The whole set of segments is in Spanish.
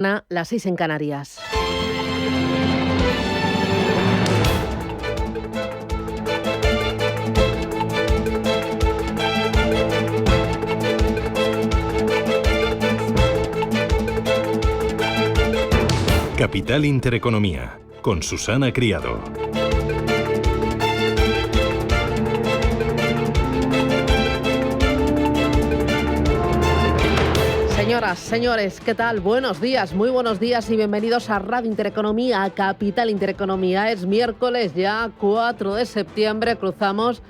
Las 6 en Canarias. Capital Intereconomía, con Susana Criado. Señoras, señores, ¿qué tal? Buenos días, muy buenos días y bienvenidos a Radio Intereconomía, a Capital Intereconomía. Es miércoles ya, 4 de septiembre, cruzamos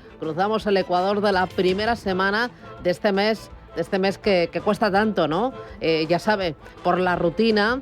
el ecuador de la primera semana de este mes que cuesta tanto, ¿no? Ya sabe, por la rutina,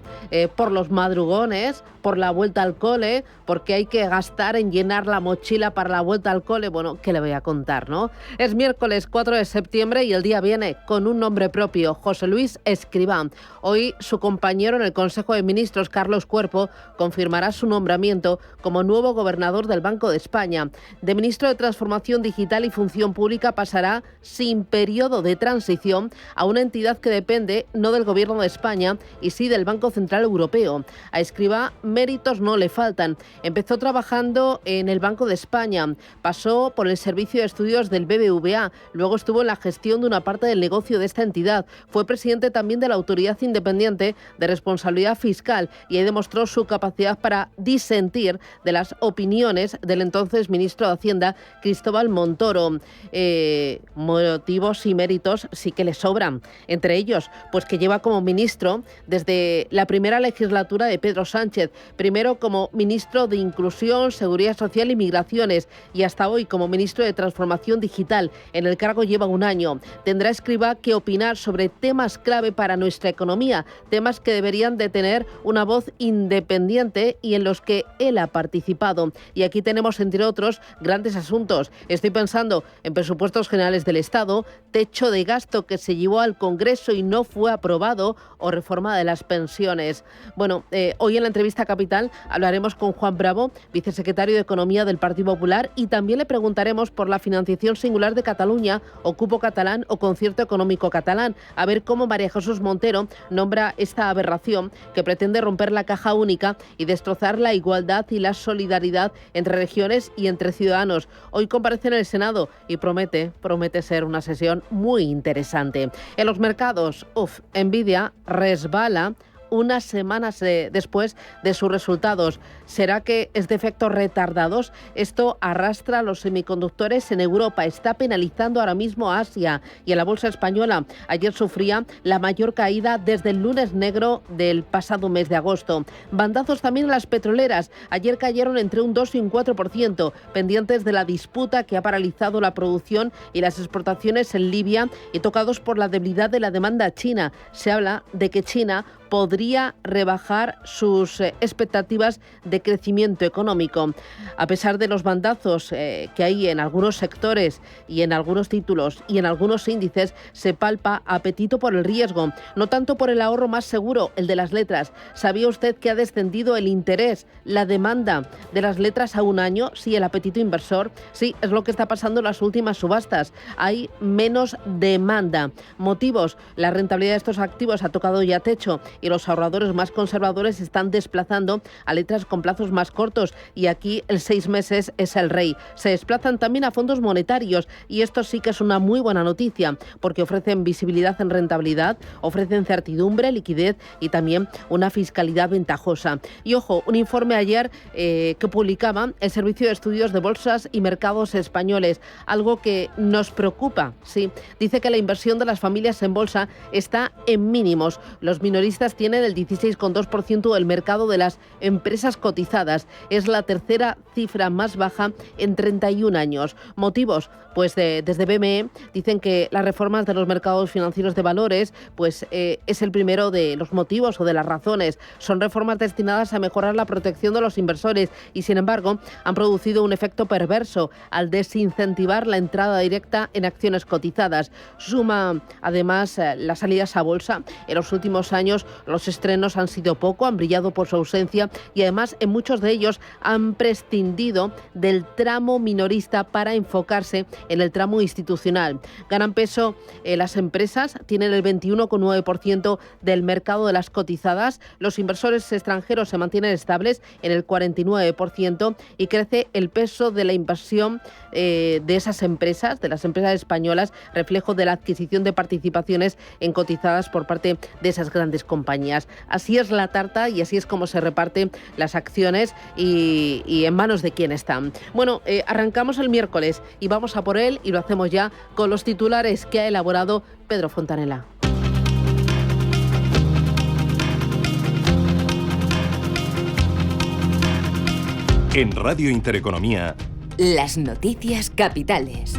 por los madrugones, por la vuelta al cole, porque hay que gastar en llenar la mochila para la vuelta al cole. Bueno, ¿qué le voy a contar, no? Es miércoles 4 de septiembre y el día viene con un nombre propio, José Luis Escrivá. Hoy su compañero en el Consejo de Ministros, Carlos Cuerpo, confirmará su nombramiento como nuevo gobernador del Banco de España. De ministro de Transformación Digital y Función Pública pasará sin periodo de transición a una entidad que depende no del Gobierno de España y sí del Banco Central Europeo. A Escrivá méritos no le faltan. Empezó trabajando en el Banco de España, pasó por el Servicio de Estudios del BBVA, luego estuvo en la gestión de una parte del negocio de esta entidad. Fue presidente también de la Autoridad Independiente de Responsabilidad Fiscal y ahí demostró su capacidad para disentir de las opiniones del entonces ministro de Hacienda, Cristóbal Montoro. Motivos y méritos sí que le sobran. Entre ellos, pues que lleva como ministro desde la primera legislatura de Pedro Sánchez, primero como ministro de Inclusión, Seguridad Social y Migraciones y hasta hoy como ministro de Transformación Digital. En el cargo lleva un año. Tendrá Escrivá que opinar sobre temas clave para nuestra economía, temas que deberían de tener una voz independiente y en los que él ha participado. Y aquí tenemos, entre otros, grandes asuntos. Estoy pensando en presupuestos generales del Estado, techo de gasto que se llevó al Congreso y no fue aprobado, o reforma de las pensiones. Bueno, hoy en la entrevista Capital hablaremos con Juan Bravo, vicesecretario de Economía del Partido Popular, y también le preguntaremos por la financiación singular de Cataluña, o cupo catalán o concierto económico catalán, a ver cómo María Jesús Montero nombra esta aberración que pretende romper la caja única y destrozar la igualdad y la solidaridad entre regiones y entre ciudadanos. Hoy comparece en el Senado y promete ser una sesión muy interesante. En los mercados, Nvidia resbala unas semanas después de sus resultados. ¿Será que es de efectos retardados? Esto arrastra a los semiconductores en Europa, está penalizando ahora mismo a Asia y a la bolsa española. Ayer sufría la mayor caída desde el lunes negro del pasado mes de agosto. Bandazos también en las petroleras. Ayer cayeron entre un 2 y un 4%, pendientes de la disputa que ha paralizado la producción y las exportaciones en Libia y tocados por la debilidad de la demanda china. Se habla de que China podría rebajar sus expectativas de crecimiento económico. A pesar de los bandazos que hay en algunos sectores y en algunos títulos y en algunos índices, se palpa apetito por el riesgo, no tanto por el ahorro más seguro, el de las letras. ¿Sabía usted que ha descendido el interés, la demanda de las letras a un año? Sí, el apetito inversor. Sí, es lo que está pasando en las últimas subastas. Hay menos demanda. Motivos: la rentabilidad de estos activos ha tocado ya techo y los ahorradores más conservadores están desplazando a letras con plazos más cortos y aquí el 6 meses es el rey. Se desplazan también a fondos monetarios y esto sí que es una muy buena noticia porque ofrecen visibilidad en rentabilidad, ofrecen certidumbre, liquidez y también una fiscalidad ventajosa. Y ojo, un informe ayer que publicaba el Servicio de Estudios de Bolsas y Mercados Españoles, algo que nos preocupa, sí. Dice que la inversión de las familias en bolsa está en mínimos. Los minoristas tienen el 16,2% del mercado de las empresas cotizadas. Es la tercera cifra más baja en 31 años. ¿Motivos? Pues desde BME dicen que las reformas de los mercados financieros de valores es el primero de los motivos o de las razones. Son reformas destinadas a mejorar la protección de los inversores y, sin embargo, han producido un efecto perverso al desincentivar la entrada directa en acciones cotizadas. Suma, además, las salidas a bolsa. En los últimos años, los Los estrenos han sido poco, han brillado por su ausencia y además en muchos de ellos han prescindido del tramo minorista para enfocarse en el tramo institucional. Ganan peso las empresas, tienen el 21,9% del mercado de las cotizadas, los inversores extranjeros se mantienen estables en el 49% y crece el peso de la inversión de esas empresas, de las empresas españolas, reflejo de la adquisición de participaciones en cotizadas por parte de esas grandes compañías. Así es la tarta y así es como se reparten las acciones y en manos de quién están. Bueno, arrancamos el miércoles y vamos a por él y lo hacemos ya con los titulares que ha elaborado Pedro Fontanella. En Radio Intereconomía, las noticias capitales.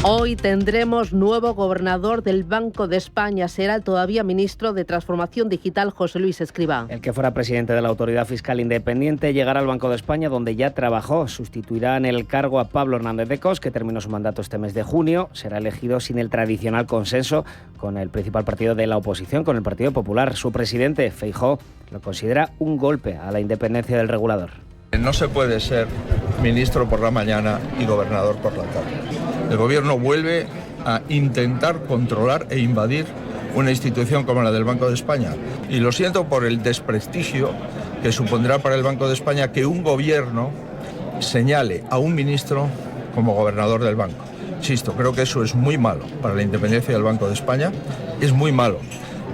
Hoy tendremos nuevo gobernador del Banco de España. Será el todavía ministro de Transformación Digital, José Luis Escrivá. El que fuera presidente de la Autoridad Fiscal Independiente llegará al Banco de España, donde ya trabajó. Sustituirá en el cargo a Pablo Hernández de Cos, que terminó su mandato este mes de junio. Será elegido sin el tradicional consenso con el principal partido de la oposición, con el Partido Popular. Su presidente, Feijóo, lo considera un golpe a la independencia del regulador. No se puede ser ministro por la mañana y gobernador por la tarde. El gobierno vuelve a intentar controlar e invadir una institución como la del Banco de España. Y lo siento por el desprestigio que supondrá para el Banco de España que un gobierno señale a un ministro como gobernador del banco. Insisto, creo que eso es muy malo para la independencia del Banco de España, es muy malo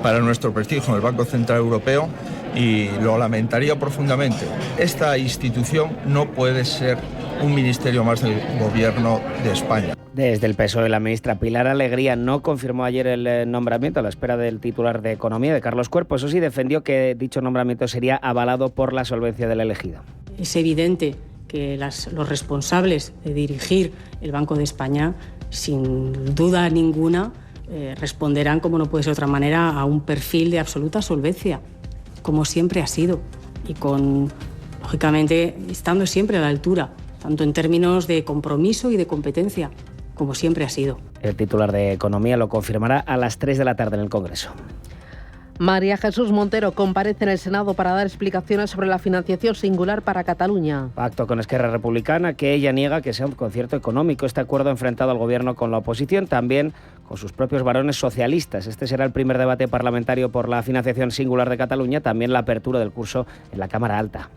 para nuestro prestigio en el Banco Central Europeo y lo lamentaría profundamente. Esta institución no puede ser un ministerio más del Gobierno de España. Desde el PSOE, la ministra Pilar Alegría no confirmó ayer el nombramiento a la espera del titular de Economía, de Carlos Cuerpo. Eso sí, defendió que dicho nombramiento sería avalado por la solvencia del elegido. Es evidente que los responsables de dirigir el Banco de España, sin duda ninguna, responderán, como no puede ser de otra manera, a un perfil de absoluta solvencia, como siempre ha sido, y lógicamente, estando siempre a la altura, tanto en términos de compromiso y de competencia, como siempre ha sido. El titular de Economía lo confirmará a las 3 de la tarde en el Congreso. María Jesús Montero comparece en el Senado para dar explicaciones sobre la financiación singular para Cataluña. Pacto con Esquerra Republicana, que ella niega que sea un concierto económico. Este acuerdo ha enfrentado al Gobierno con la oposición, también con sus propios varones socialistas. Este será el primer debate parlamentario por la financiación singular de Cataluña, también la apertura del curso en la Cámara Alta.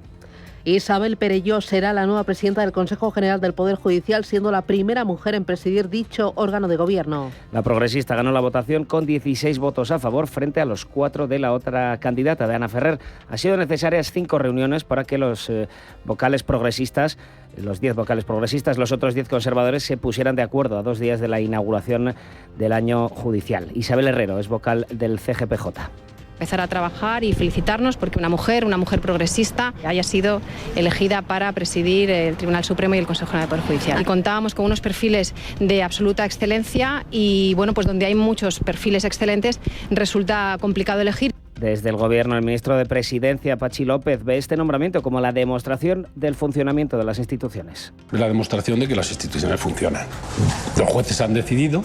Isabel Perelló será la nueva presidenta del Consejo General del Poder Judicial, siendo la primera mujer en presidir dicho órgano de gobierno. La progresista ganó la votación con 16 votos a favor frente a los 4 de la otra candidata, de Ana Ferrer. Han sido necesarias 5 reuniones para que los vocales progresistas, los 10 vocales progresistas, los otros 10 conservadores se pusieran de acuerdo a 2 días de la inauguración del año judicial. Isabel Herrero es vocal del CGPJ. Empezar a trabajar y felicitarnos porque una mujer progresista, haya sido elegida para presidir el Tribunal Supremo y el Consejo General del Poder Judicial. Y contábamos con unos perfiles de absoluta excelencia y, bueno, pues donde hay muchos perfiles excelentes resulta complicado elegir. Desde el Gobierno, el ministro de Presidencia, Patxi López, ve este nombramiento como la demostración del funcionamiento de las instituciones. Es la demostración de que las instituciones funcionan. Los jueces han decidido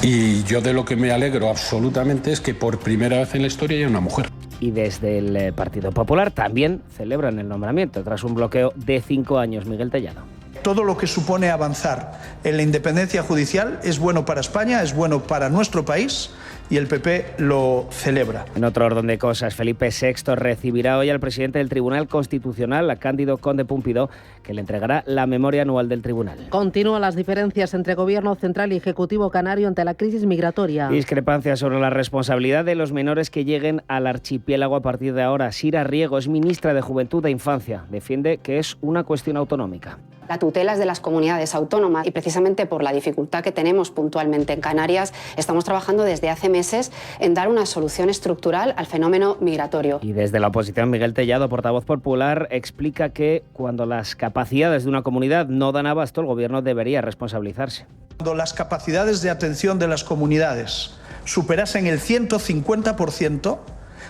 y yo de lo que me alegro absolutamente es que por primera vez en la historia hay una mujer. Y desde el Partido Popular también celebran el nombramiento, tras un bloqueo de 5 años. Miguel Tellado. Todo lo que supone avanzar en la independencia judicial es bueno para España, es bueno para nuestro país y el PP lo celebra. En otro orden de cosas, Felipe VI recibirá hoy al presidente del Tribunal Constitucional, a Cándido Conde Púmpido, que le entregará la memoria anual del tribunal. Continúan las diferencias entre Gobierno central y Ejecutivo canario ante la crisis migratoria. Discrepancias sobre la responsabilidad de los menores que lleguen al archipiélago a partir de ahora. Sira Riego es ministra de Juventud e Infancia. Defiende que es una cuestión autonómica. La tutela es de las comunidades autónomas y precisamente por la dificultad que tenemos puntualmente en Canarias, estamos trabajando desde hace meses en dar una solución estructural al fenómeno migratorio. Y desde la oposición, Miguel Tellado, portavoz popular, explica que cuando las capacidades de una comunidad no dan abasto, el Gobierno debería responsabilizarse. Cuando las capacidades de atención de las comunidades superasen el 150%,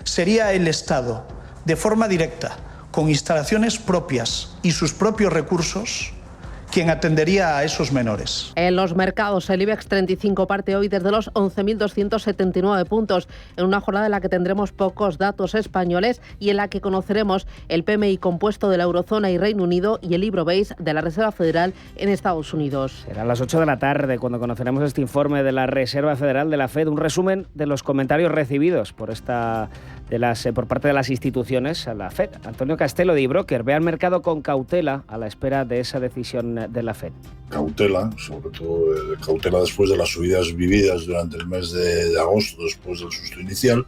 sería el Estado, de forma directa, con instalaciones propias y sus propios recursos, quien atendería a esos menores. En los mercados, el IBEX 35 parte hoy desde los 11.279 puntos, en una jornada en la que tendremos pocos datos españoles y en la que conoceremos el PMI compuesto de la Eurozona y Reino Unido y el libro base de la Reserva Federal en Estados Unidos. Será a las 8 de la tarde cuando conoceremos este informe de la Reserva Federal de la FED, un resumen de los comentarios recibidos por parte de las instituciones a la FED. Antonio Castelo, de eBroker, ve al mercado con cautela a la espera de esa decisión de la FED. Cautela, sobre todo cautela después de las subidas vividas durante el mes de agosto, después del susto inicial,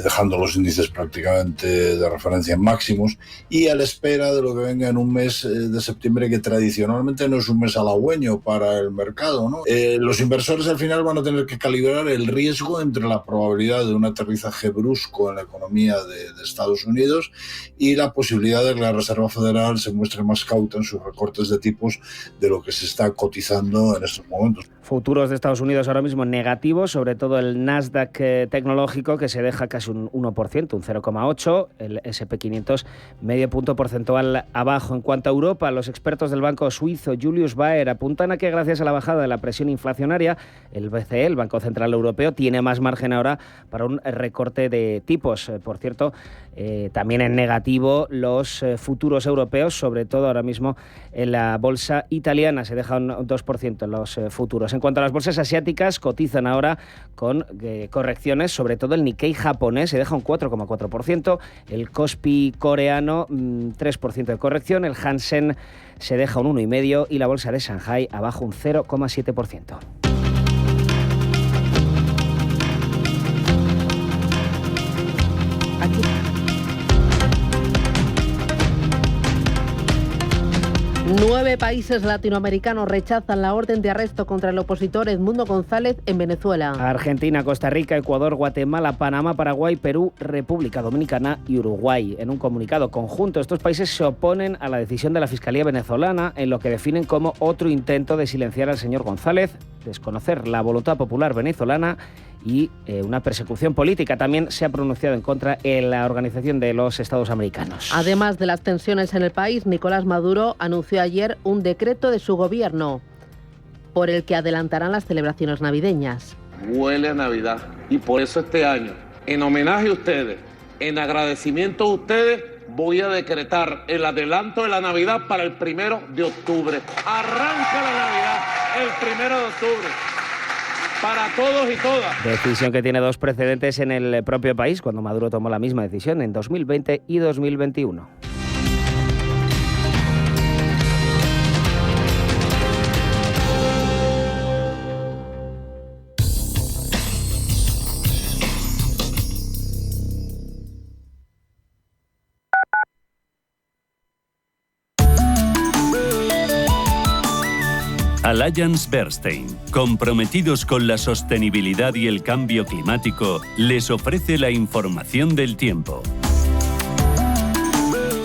dejando los índices prácticamente de referencia en máximos y a la espera de lo que venga en un mes de septiembre que tradicionalmente no es un mes halagüeño para el mercado, ¿no? Los inversores al final van a tener que calibrar el riesgo entre la probabilidad de un aterrizaje brusco en la economía de Estados Unidos y la posibilidad de que la Reserva Federal se muestre más cauta en sus recortes de tipos de lo que se está cotizando en estos momentos. Futuros de Estados Unidos ahora mismo negativos, sobre todo el Nasdaq tecnológico, que se deja casi un 1%, un 0,8%, el S&P 500 medio punto porcentual abajo. En cuanto a Europa, los expertos del banco suizo Julius Baer apuntan a que gracias a la bajada de la presión inflacionaria, el BCE, el Banco Central Europeo, tiene más margen ahora para un recorte de tipos. Por cierto, también en negativo los futuros europeos, sobre todo ahora mismo en la bolsa italiana, se deja un 2% en los futuros. En cuanto a las bolsas asiáticas, cotizan ahora con correcciones, sobre todo el Nikkei japonés se deja un 4,4%, el Kospi coreano 3% de corrección, el Hansen se deja un 1,5% y la bolsa de Shanghai abajo un 0,7%. Aquí. Nueve países latinoamericanos rechazan la orden de arresto contra el opositor Edmundo González en Venezuela. Argentina, Costa Rica, Ecuador, Guatemala, Panamá, Paraguay, Perú, República Dominicana y Uruguay. En un comunicado conjunto, estos países se oponen a la decisión de la Fiscalía venezolana en lo que definen como otro intento de silenciar al señor González, desconocer la voluntad popular venezolana y una persecución política. También se ha pronunciado en contra en la Organización de los Estados Americanos. Además de las tensiones en el país, Nicolás Maduro anunció ayer un decreto de su gobierno por el que adelantarán las celebraciones navideñas. Huele a Navidad y por eso este año, en homenaje a ustedes, en agradecimiento a ustedes, voy a decretar el adelanto de la Navidad para el 1 de octubre. Arranca la Navidad el 1 de octubre. Para todos y todas. Decisión que tiene dos precedentes en el propio país, cuando Maduro tomó la misma decisión en 2020 y 2021. Allianz Bernstein, comprometidos con la sostenibilidad y el cambio climático, les ofrece la información del tiempo.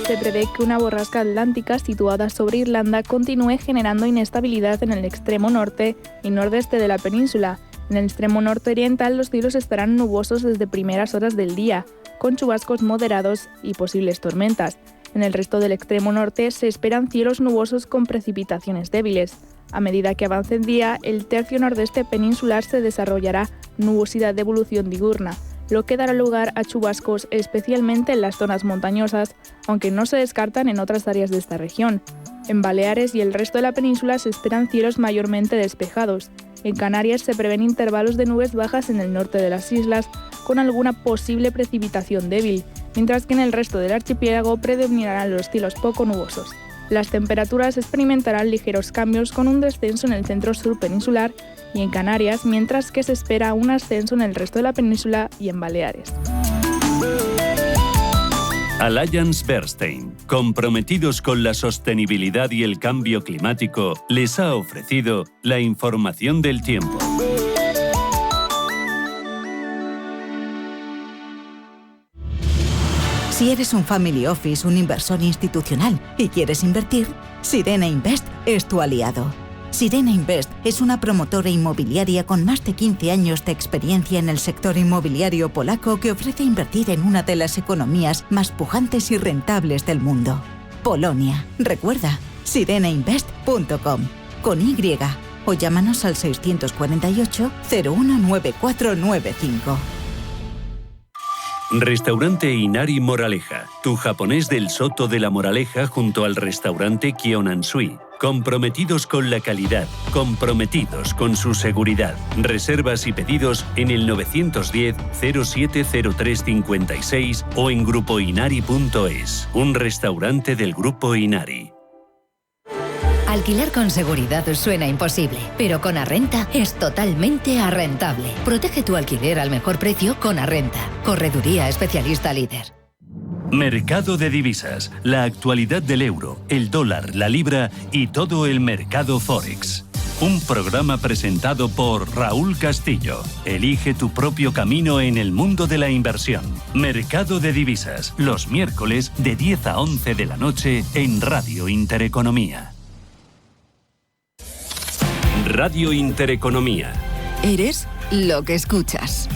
Se prevé que una borrasca atlántica situada sobre Irlanda continúe generando inestabilidad en el extremo norte y nordeste de la península. En el extremo norte oriental los cielos estarán nubosos desde primeras horas del día, con chubascos moderados y posibles tormentas. En el resto del extremo norte se esperan cielos nubosos con precipitaciones débiles. A medida que avance el día, el tercio nordeste peninsular se desarrollará nubosidad de evolución diurna, lo que dará lugar a chubascos especialmente en las zonas montañosas, aunque no se descartan en otras áreas de esta región. En Baleares y el resto de la península se esperan cielos mayormente despejados. En Canarias se prevén intervalos de nubes bajas en el norte de las islas, con alguna posible precipitación débil, mientras que en el resto del archipiélago predominarán los cielos poco nubosos. Las temperaturas experimentarán ligeros cambios con un descenso en el centro-sur peninsular y en Canarias, mientras que se espera un ascenso en el resto de la península y en Baleares. Allianz Bernstein, comprometidos con la sostenibilidad y el cambio climático, les ha ofrecido la información del tiempo. Si eres un family office, un inversor institucional y quieres invertir, Sirena Invest es tu aliado. Sirena Invest es una promotora inmobiliaria con más de 15 años de experiencia en el sector inmobiliario polaco que ofrece invertir en una de las economías más pujantes y rentables del mundo. Polonia. Recuerda, sirenainvest.com, con Y, o llámanos al 648 019495. Restaurante Inari Moraleja, tu japonés del Soto de la Moraleja junto al restaurante Kyonansui. Comprometidos con la calidad, comprometidos con su seguridad. Reservas y pedidos en el 910-070356 o en grupoinari.es. Un restaurante del Grupo Inari. Alquilar con seguridad suena imposible, pero con Arrenta es totalmente arrentable. Protege tu alquiler al mejor precio con Arrenta. Correduría especialista líder. Mercado de divisas, la actualidad del euro, el dólar, la libra y todo el mercado Forex. Un programa presentado por Raúl Castillo. Elige tu propio camino en el mundo de la inversión. Mercado de divisas, los miércoles de 10 a 11 de la noche en Radio Intereconomía. Radio Intereconomía. Eres lo que escuchas.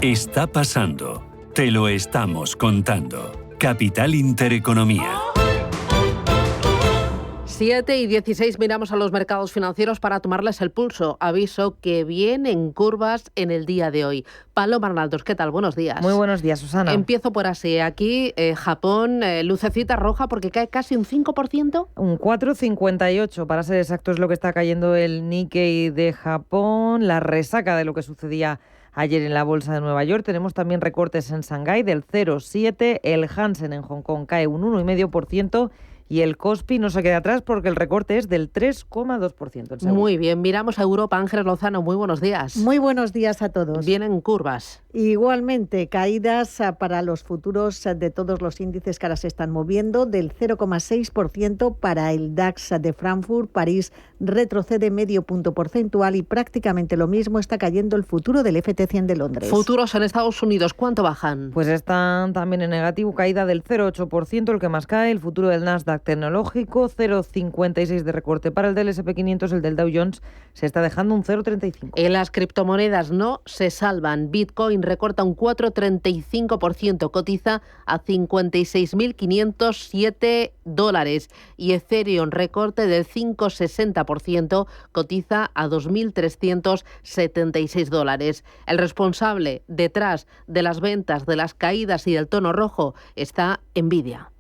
Está pasando. Te lo estamos contando. Capital Intereconomía. 7:16 miramos a los mercados financieros para tomarles el pulso. Aviso que vienen curvas en el día de hoy. Paloma Arnaldos, ¿qué tal? Buenos días. Muy buenos días, Susana. Empiezo por Asia. Aquí, Japón, lucecita roja porque cae casi un 5%. Un 4,58 para ser exacto es lo que está cayendo el Nikkei de Japón. La resaca de lo que sucedía ayer en la bolsa de Nueva York. Tenemos también recortes en Shanghái del 0,7%, el Hansen en Hong Kong cae un 1,5% y el Kospi no se queda atrás porque el recorte es del 3,2%. Muy bien, miramos a Europa. Ángeles Lozano, muy buenos días. Muy buenos días a todos. Vienen curvas. Igualmente, caídas para los futuros de todos los índices que ahora se están moviendo, del 0,6% para el DAX de Frankfurt. París retrocede medio punto porcentual y prácticamente lo mismo está cayendo el futuro del FT100 de Londres. Futuros en Estados Unidos, ¿cuánto bajan? Pues están también en negativo, caída del 0,8%, el que más cae, el futuro del Nasdaq tecnológico, 0,56 de recorte para el del S&P500, el del Dow Jones se está dejando un 0,35. En las criptomonedas no se salvan. Bitcoin recorta un 4,35%, cotiza a $56.507 y Ethereum recorte del 5,60%, cotiza a $2.376. El responsable detrás de las ventas, de las caídas y del tono rojo está Nvidia.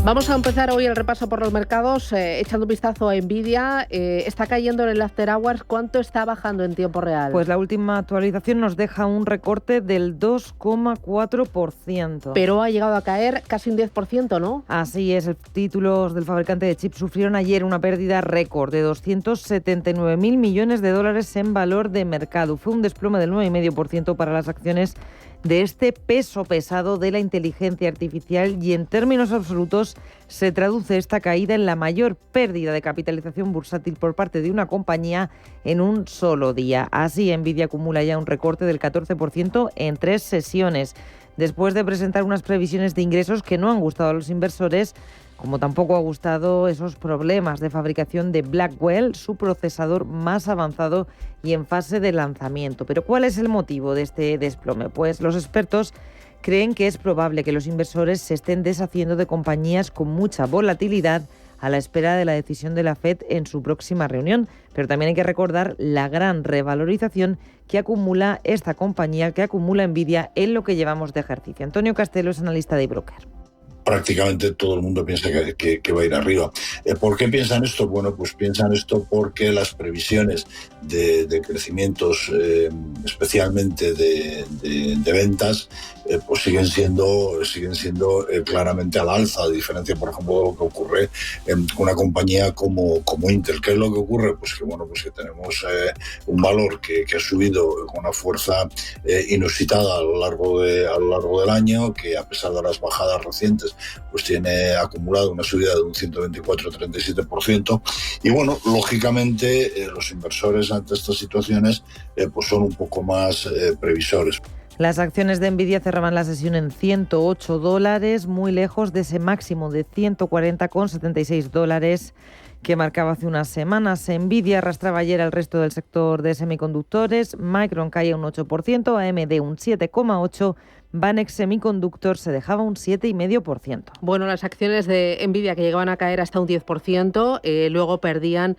Vamos a empezar hoy el repaso por los mercados echando un vistazo a Nvidia. Está cayendo en el After Hours. ¿Cuánto está bajando en tiempo real? Pues la última actualización nos deja un recorte del 2,4%. Pero ha llegado a caer casi un 10%, ¿no? Así es. Los títulos del fabricante de chips sufrieron ayer una pérdida récord de 279.000 millones de dólares en valor de mercado. Fue un desplome del 9,5% para las acciones de este peso pesado de la inteligencia artificial y en términos absolutos se traduce esta caída en la mayor pérdida de capitalización bursátil por parte de una compañía en un solo día. Así, Nvidia acumula ya un recorte del 14% en 3 sesiones. Después de presentar unas previsiones de ingresos que no han gustado a los inversores, como tampoco ha gustado esos problemas de fabricación de Blackwell, su procesador más avanzado y en fase de lanzamiento. Pero ¿cuál es el motivo de este desplome? Pues los expertos creen que es probable que los inversores se estén deshaciendo de compañías con mucha volatilidad a la espera de la decisión de la FED en su próxima reunión. Pero también hay que recordar la gran revalorización que acumula esta compañía, que acumula Nvidia en lo que llevamos de ejercicio. Antonio Castelo es analista de iBroker. Prácticamente todo el mundo piensa que va a ir arriba. ¿Por qué piensan esto? Bueno, pues piensan esto porque las previsiones de crecimientos, especialmente de ventas, pues siguen siendo claramente al alza, a diferencia, por ejemplo, de lo que ocurre en una compañía como Intel. ¿Qué es lo que ocurre? Pues que tenemos un valor que ha subido con una fuerza inusitada a lo largo del año, que a pesar de las bajadas recientes, pues tiene acumulado una subida de un 124-137%. Y bueno, lógicamente los inversores ante estas situaciones pues son un poco más previsores. Las acciones de Nvidia cerraban la sesión en $108, muy lejos de ese máximo de $140,76 que marcaba hace unas semanas. Nvidia arrastraba ayer al resto del sector de semiconductores. Micron caía un 8%, AMD un 7,8%, Vanex Semiconductor se dejaba un 7,5%. Bueno, las acciones de Nvidia que llegaban a caer hasta un 10%, luego perdían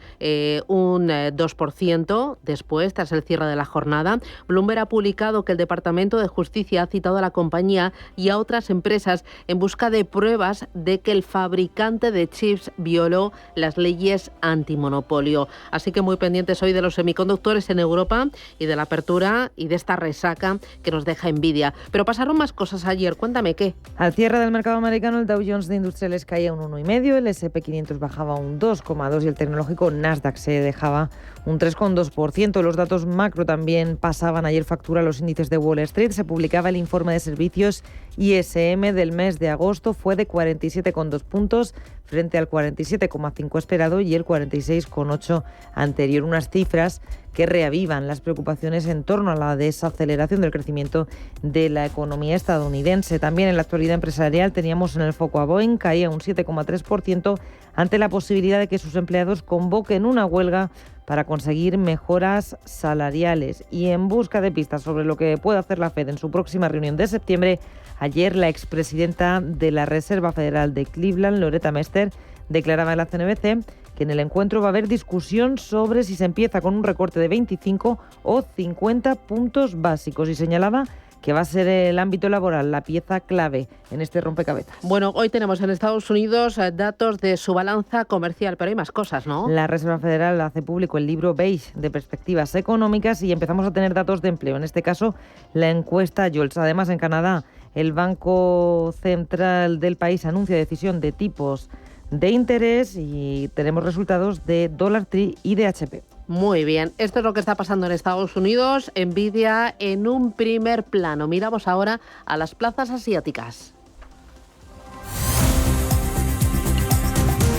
un 2% después, tras el cierre de la jornada. Bloomberg ha publicado que el Departamento de Justicia ha citado a la compañía y a otras empresas en busca de pruebas de que el fabricante de chips violó las leyes antimonopolio. Así que muy pendientes hoy de los semiconductores en Europa y de la apertura y de esta resaca que nos deja Nvidia. Pero pasaron más cosas ayer, cuéntame qué. Al cierre del mercado americano, el Dow Jones de Industriales caía un 1,5%, el S&P 500 bajaba un 2,2% y el tecnológico Nasdaq se dejaba un 3,2%. Los datos macro también pasaban ayer factura a los índices de Wall Street. Se publicaba el informe de servicios ISM del mes de agosto, fue de 47,2 puntos frente al 47,5 esperado y el 46,8 anterior. Unas cifras que reavivan las preocupaciones en torno a la desaceleración del crecimiento de la economía estadounidense. También en la actualidad empresarial teníamos en el foco a Boeing, caía un 7,3% ante la posibilidad de que sus empleados convoquen una huelga para conseguir mejoras salariales. Y en busca de pistas sobre lo que puede hacer la Fed en su próxima reunión de septiembre, ayer la expresidenta de la Reserva Federal de Cleveland, Loretta Mester, declaraba en la CNBC que en el encuentro va a haber discusión sobre si se empieza con un recorte de 25 o 50 puntos básicos y señalaba que va a ser el ámbito laboral la pieza clave en este rompecabezas. Bueno, hoy tenemos en Estados Unidos datos de su balanza comercial, pero hay más cosas, ¿no? La Reserva Federal hace público el libro Beige de perspectivas económicas y empezamos a tener datos de empleo. En este caso, la encuesta JOLTS. Además, en Canadá, el Banco Central del país anuncia decisión de tipos de interés y tenemos resultados de Dollar Tree y de HP. Muy bien, esto es lo que está pasando en Estados Unidos. Nvidia en un primer plano. Miramos ahora a las plazas asiáticas.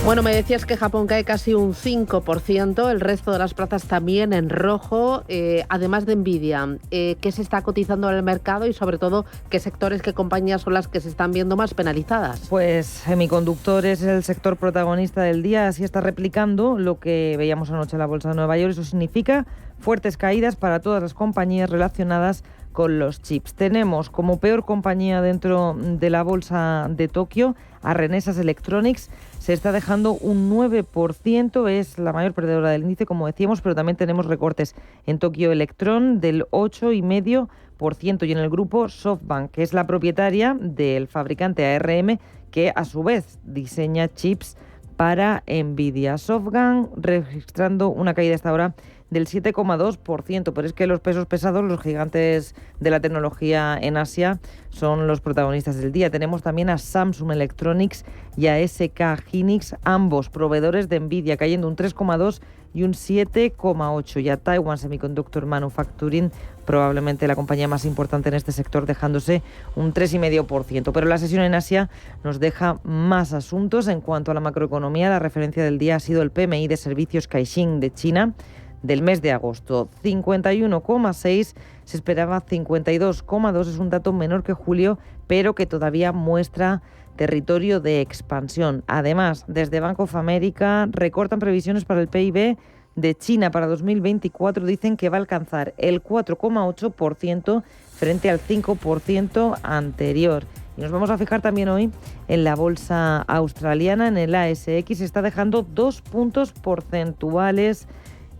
Bueno, me decías que Japón cae casi un 5%, el resto de las plazas también en rojo, además de Nvidia. ¿Qué se está cotizando en el mercado y sobre todo qué sectores, qué compañías son las que se están viendo más penalizadas? Pues semiconductores es el sector protagonista del día, así está replicando lo que veíamos anoche en la Bolsa de Nueva York. Eso significa fuertes caídas para todas las compañías relacionadas con los chips. Tenemos como peor compañía dentro de la Bolsa de Tokio a Renesas Electronics. Se está dejando un 9%, es la mayor perdedora del índice, como decíamos, pero también tenemos recortes en Tokyo Electron del 8,5% y en el grupo SoftBank, que es la propietaria del fabricante ARM, que a su vez diseña chips para Nvidia. SoftBank registrando una caída hasta ahora del 7,2%, pero es que los pesos pesados, los gigantes de la tecnología en Asia, son los protagonistas del día. Tenemos también a Samsung Electronics y a SK Hynix, ambos proveedores de Nvidia, cayendo un 3,2% y un 7,8%. Y a Taiwan Semiconductor Manufacturing, probablemente la compañía más importante en este sector, dejándose un 3,5%. Pero la sesión en Asia nos deja más asuntos. En cuanto a la macroeconomía, la referencia del día ha sido el PMI de servicios Caixin de China, del mes de agosto, 51,6, se esperaba 52,2, es un dato menor que julio, pero que todavía muestra territorio de expansión. Además, desde Bank of America recortan previsiones para el PIB de China para 2024, dicen que va a alcanzar el 4,8% frente al 5% anterior. Y nos vamos a fijar también hoy en la bolsa australiana, en el ASX, está dejando 2 puntos porcentuales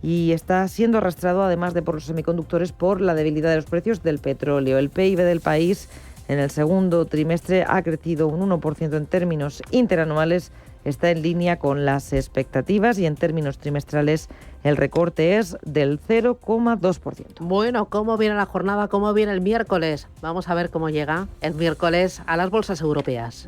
y está siendo arrastrado, además de por los semiconductores, por la debilidad de los precios del petróleo. El PIB del país en el segundo trimestre ha crecido un 1% en términos interanuales está en línea con las expectativas y en términos trimestrales el recorte es del 0,2%. Bueno, ¿cómo viene la jornada? ¿Cómo viene el miércoles? Vamos a ver cómo llega el miércoles a las bolsas europeas.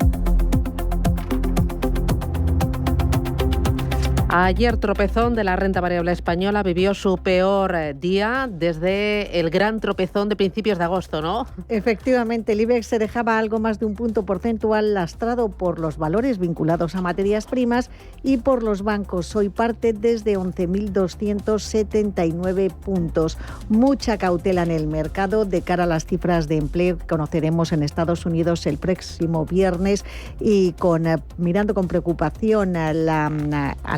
Ayer tropezón de la renta variable española, vivió su peor día desde el gran tropezón de principios de agosto, ¿no? Efectivamente, el IBEX se dejaba algo más de un punto porcentual lastrado por los valores vinculados a materias primas y por los bancos. Hoy parte desde 11.279 puntos. Mucha cautela en el mercado de cara a las cifras de empleo que conoceremos en Estados Unidos el próximo viernes y mirando con preocupación a la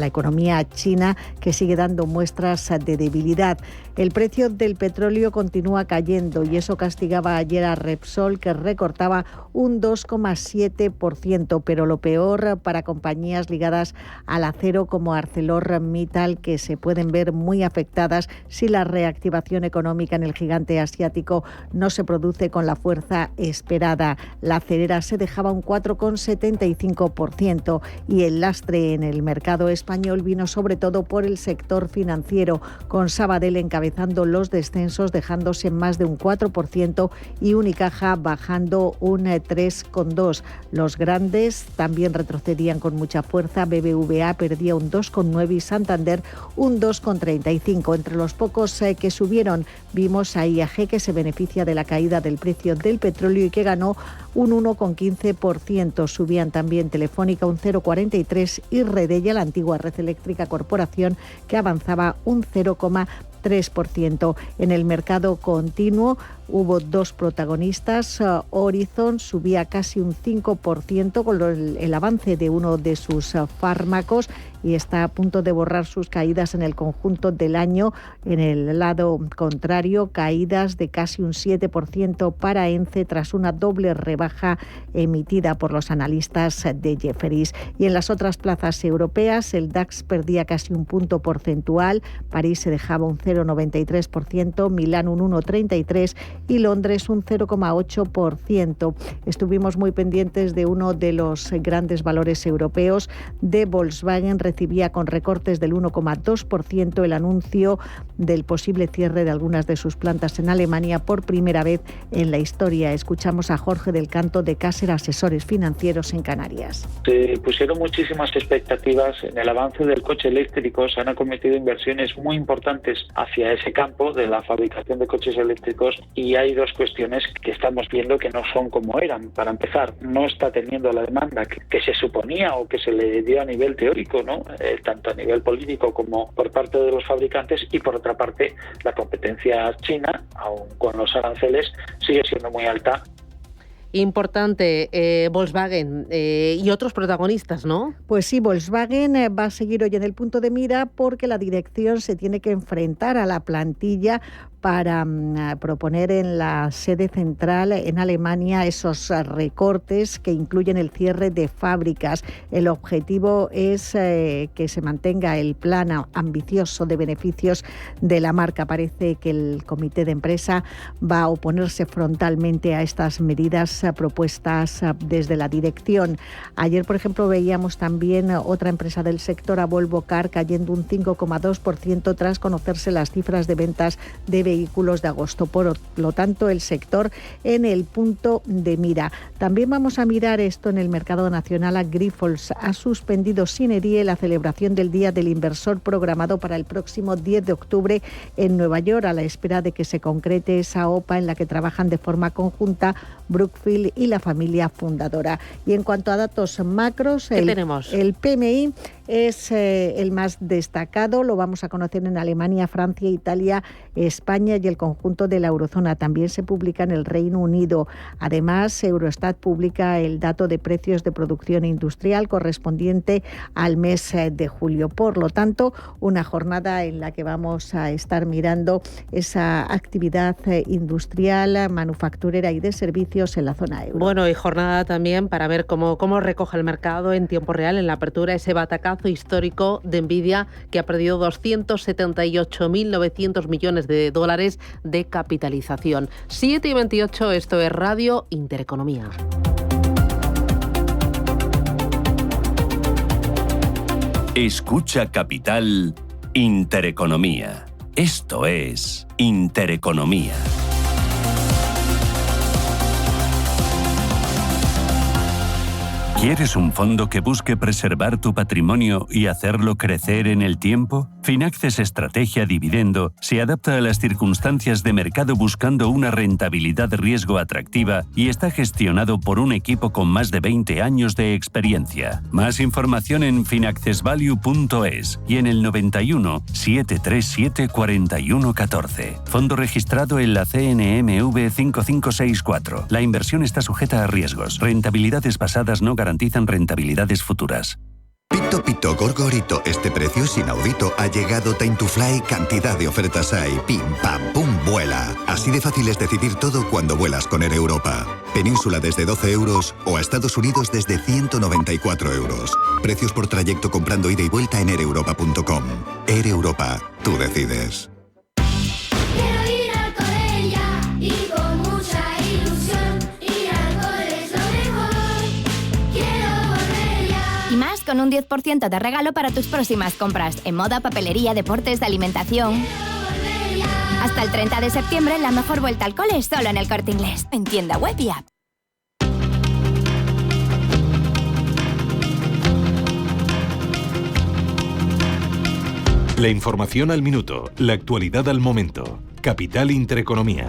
economía china, que sigue dando muestras de debilidad. El precio del petróleo continúa cayendo y eso castigaba ayer a Repsol, que recortaba un 2,7%, pero lo peor para compañías ligadas al acero como ArcelorMittal, que se pueden ver muy afectadas si la reactivación económica en el gigante asiático no se produce con la fuerza esperada. La acerera se dejaba un 4,75% y el lastre en el mercado español vino sobre todo por el sector financiero, con Sabadell encabezando los descensos, dejándose más de un 4% y Unicaja bajando un 3,2%. Los grandes también retrocedían con mucha fuerza. BBVA perdía un 2,9% y Santander un 2,35%. Entre los pocos que subieron vimos a IAG, que se beneficia de la caída del precio del petróleo y que ganó un 1,15%. Subían también Telefónica un 0,43% y Redella, la antigua Red Eléctrica Corporación, que avanzaba un 0,3%. En el mercado continuo hubo dos protagonistas. Horizon subía casi un 5% con el avance de uno de sus fármacos y está a punto de borrar sus caídas en el conjunto del año. En el lado contrario, caídas de casi un 7% para ENCE tras una doble rebaja emitida por los analistas de Jefferies. Y en las otras plazas europeas, el DAX perdía casi un punto porcentual, París se dejaba un 0,93%, Milán un 1,33% y Londres un 0,8%. Estuvimos muy pendientes de uno de los grandes valores europeos, de Volkswagen. Recibía con recortes del 1,2% el anuncio del posible cierre de algunas de sus plantas en Alemania por primera vez en la historia. Escuchamos a Jorge del Canto de Caser Asesores Financieros en Canarias. Se pusieron muchísimas expectativas en el avance del coche eléctrico. Se han acometido inversiones muy importantes hacia ese campo de la fabricación de coches eléctricos y hay dos cuestiones que estamos viendo que no son como eran. Para empezar, no está teniendo la demanda que se suponía o que se le dio a nivel teórico, ¿no? Tanto a nivel político como por parte de los fabricantes, y por otra parte la competencia china, aun con los aranceles, sigue siendo muy alta. Importante, Volkswagen y otros protagonistas, ¿no? Pues sí, Volkswagen va a seguir hoy en el punto de mira porque la dirección se tiene que enfrentar a la plantilla para proponer en la sede central en Alemania esos recortes que incluyen el cierre de fábricas. El objetivo es que se mantenga el plan ambicioso de beneficios de la marca. Parece que el comité de empresa va a oponerse frontalmente a estas medidas propuestas desde la dirección. Ayer, por ejemplo, veíamos también otra empresa del sector, a Volvo Car, cayendo un 5,2% tras conocerse las cifras de ventas de vehículos de agosto. Por lo tanto, el sector en el punto de mira. También vamos a mirar esto en el mercado nacional. Grifols ha suspendido sine die la celebración del Día del Inversor programado para el próximo 10 de octubre en Nueva York, a la espera de que se concrete esa OPA en la que trabajan de forma conjunta Brookfield y la familia fundadora. Y en cuanto a datos macros, el PMI es el más destacado. Lo vamos a conocer en Alemania, Francia, Italia, España y el conjunto de la eurozona. También se publica en el Reino Unido. Además, Eurostat publica el dato de precios de producción industrial correspondiente al mes de julio. Por lo tanto, una jornada en la que vamos a estar mirando esa actividad industrial, manufacturera y de servicios en la zona euro. Bueno, y jornada también para ver cómo recoge el mercado en tiempo real en la apertura ese batacazo histórico de Nvidia, que ha perdido 278.900 millones de dólares de capitalización. 7:28, esto es Radio Intereconomía. Escucha Capital Intereconomía. Esto es Intereconomía. ¿Quieres un fondo que busque preservar tu patrimonio y hacerlo crecer en el tiempo? Finaxes Estrategia Dividendo se adapta a las circunstancias de mercado buscando una rentabilidad-riesgo atractiva y está gestionado por un equipo con más de 20 años de experiencia. Más información en finaccesvalue.es y en el 91 737 4114. Fondo registrado en la CNMV 5564. La inversión está sujeta a riesgos. Rentabilidades pasadas no garantizan rentabilidades futuras. Pito Pito Gorgorito, este precio es inaudito. Ha llegado Time to Fly, cantidad de ofertas hay. Pim pam pum, vuela. Así de fácil es decidir todo cuando vuelas con Air Europa. Península desde 12 euros o a Estados Unidos desde 194 euros. Precios por trayecto comprando ida y vuelta en aereuropa.com. Air Europa, tú decides. Con un 10% de regalo para tus próximas compras en moda, papelería, deportes, de alimentación. Hasta el 30 de septiembre, la mejor vuelta al cole es solo en El Corte Inglés, en tienda web y app. La información al minuto, la actualidad al momento. Capital Intereconomía.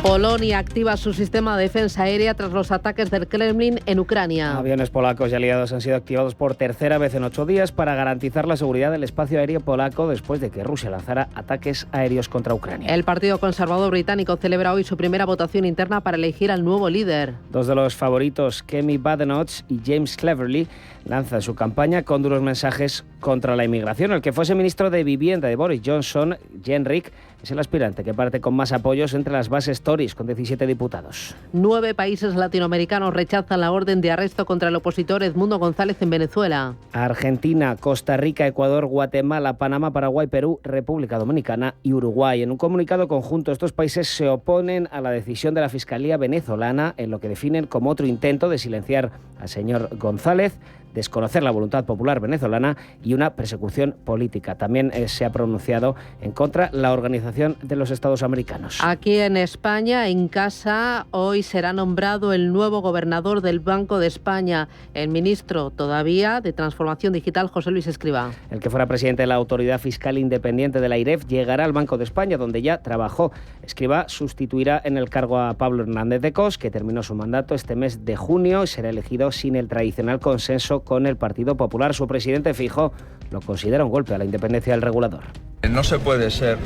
Polonia activa su sistema de defensa aérea tras los ataques del Kremlin en Ucrania. Aviones polacos y aliados han sido activados por tercera vez en 8 días para garantizar la seguridad del espacio aéreo polaco después de que Rusia lanzara ataques aéreos contra Ucrania. El Partido Conservador británico celebra hoy su primera votación interna para elegir al nuevo líder. Dos de los favoritos, Kemi Badenoch y James Cleverly, lanzan su campaña con duros mensajes contra la inmigración. El que fuese ministro de Vivienda de Boris Johnson, Jenrick, es el aspirante que parte con más apoyos entre las bases Tories, con 17 diputados. 9 países latinoamericanos rechazan la orden de arresto contra el opositor Edmundo González en Venezuela. Argentina, Costa Rica, Ecuador, Guatemala, Panamá, Paraguay, Perú, República Dominicana y Uruguay. En un comunicado conjunto, estos países se oponen a la decisión de la Fiscalía venezolana en lo que definen como otro intento de silenciar al señor González, desconocer la voluntad popular venezolana y una persecución política. También se ha pronunciado en contra la Organización de los Estados Americanos. Aquí en España, en casa, hoy será nombrado el nuevo gobernador del Banco de España, el ministro todavía de Transformación Digital, José Luis Escrivá. El que fuera presidente de la Autoridad Fiscal Independiente de la AIREF llegará al Banco de España, donde ya trabajó. Escrivá sustituirá en el cargo a Pablo Hernández de Cos, que terminó su mandato este mes de junio y será elegido sin el tradicional consenso con el Partido Popular. Su presidente Feijóo lo considera un golpe a la independencia del regulador. No se puede ser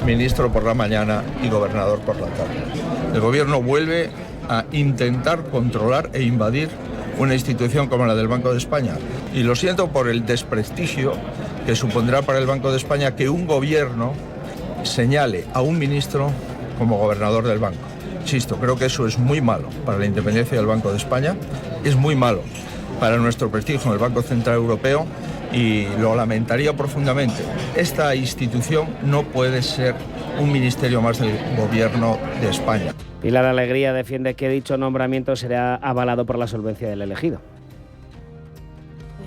ministro por la mañana y gobernador por la tarde. El gobierno vuelve a intentar controlar e invadir una institución como la del Banco de España. Y lo siento por el desprestigio que supondrá para el Banco de España que un gobierno señale a un ministro como gobernador del banco. Insisto, creo que eso es muy malo para la independencia del Banco de España, es muy malo para nuestro prestigio en el Banco Central Europeo y lo lamentaría profundamente. Esta institución no puede ser un ministerio más del Gobierno de España. Pilar Alegría defiende que dicho nombramiento será avalado por la solvencia del elegido.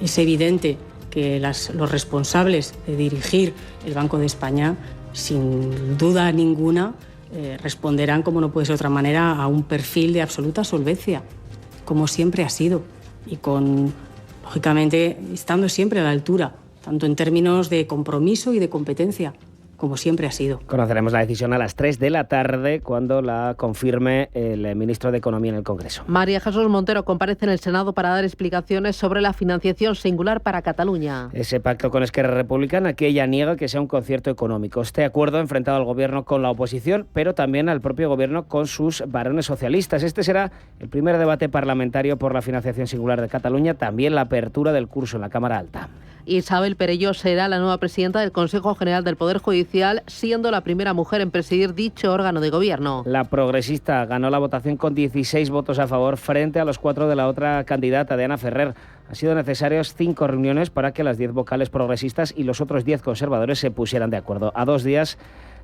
Es evidente que los responsables de dirigir el Banco de España, sin duda ninguna, responderán, como no puede ser de otra manera, a un perfil de absoluta solvencia, como siempre ha sido, y lógicamente, estando siempre a la altura, tanto en términos de compromiso y de competencia, como siempre ha sido. Conoceremos la decisión a las 3 de la tarde cuando la confirme el ministro de Economía en el Congreso. María Jesús Montero comparece en el Senado para dar explicaciones sobre la financiación singular para Cataluña. Ese pacto con Esquerra Republicana, que ella niega que sea un concierto económico. Este acuerdo ha enfrentado al gobierno con la oposición, pero también al propio gobierno con sus varones socialistas. Este será el primer debate parlamentario por la financiación singular de Cataluña, también la apertura del curso en la Cámara Alta. Isabel Perelló será la nueva presidenta del Consejo General del Poder Judicial, siendo la primera mujer en presidir dicho órgano de gobierno. La progresista ganó la votación con 16 votos a favor frente a los 4 de la otra candidata, de Ana Ferrer. Han sido necesarias 5 reuniones para que las 10 vocales progresistas y los otros 10 conservadores se pusieran de acuerdo. A 2 días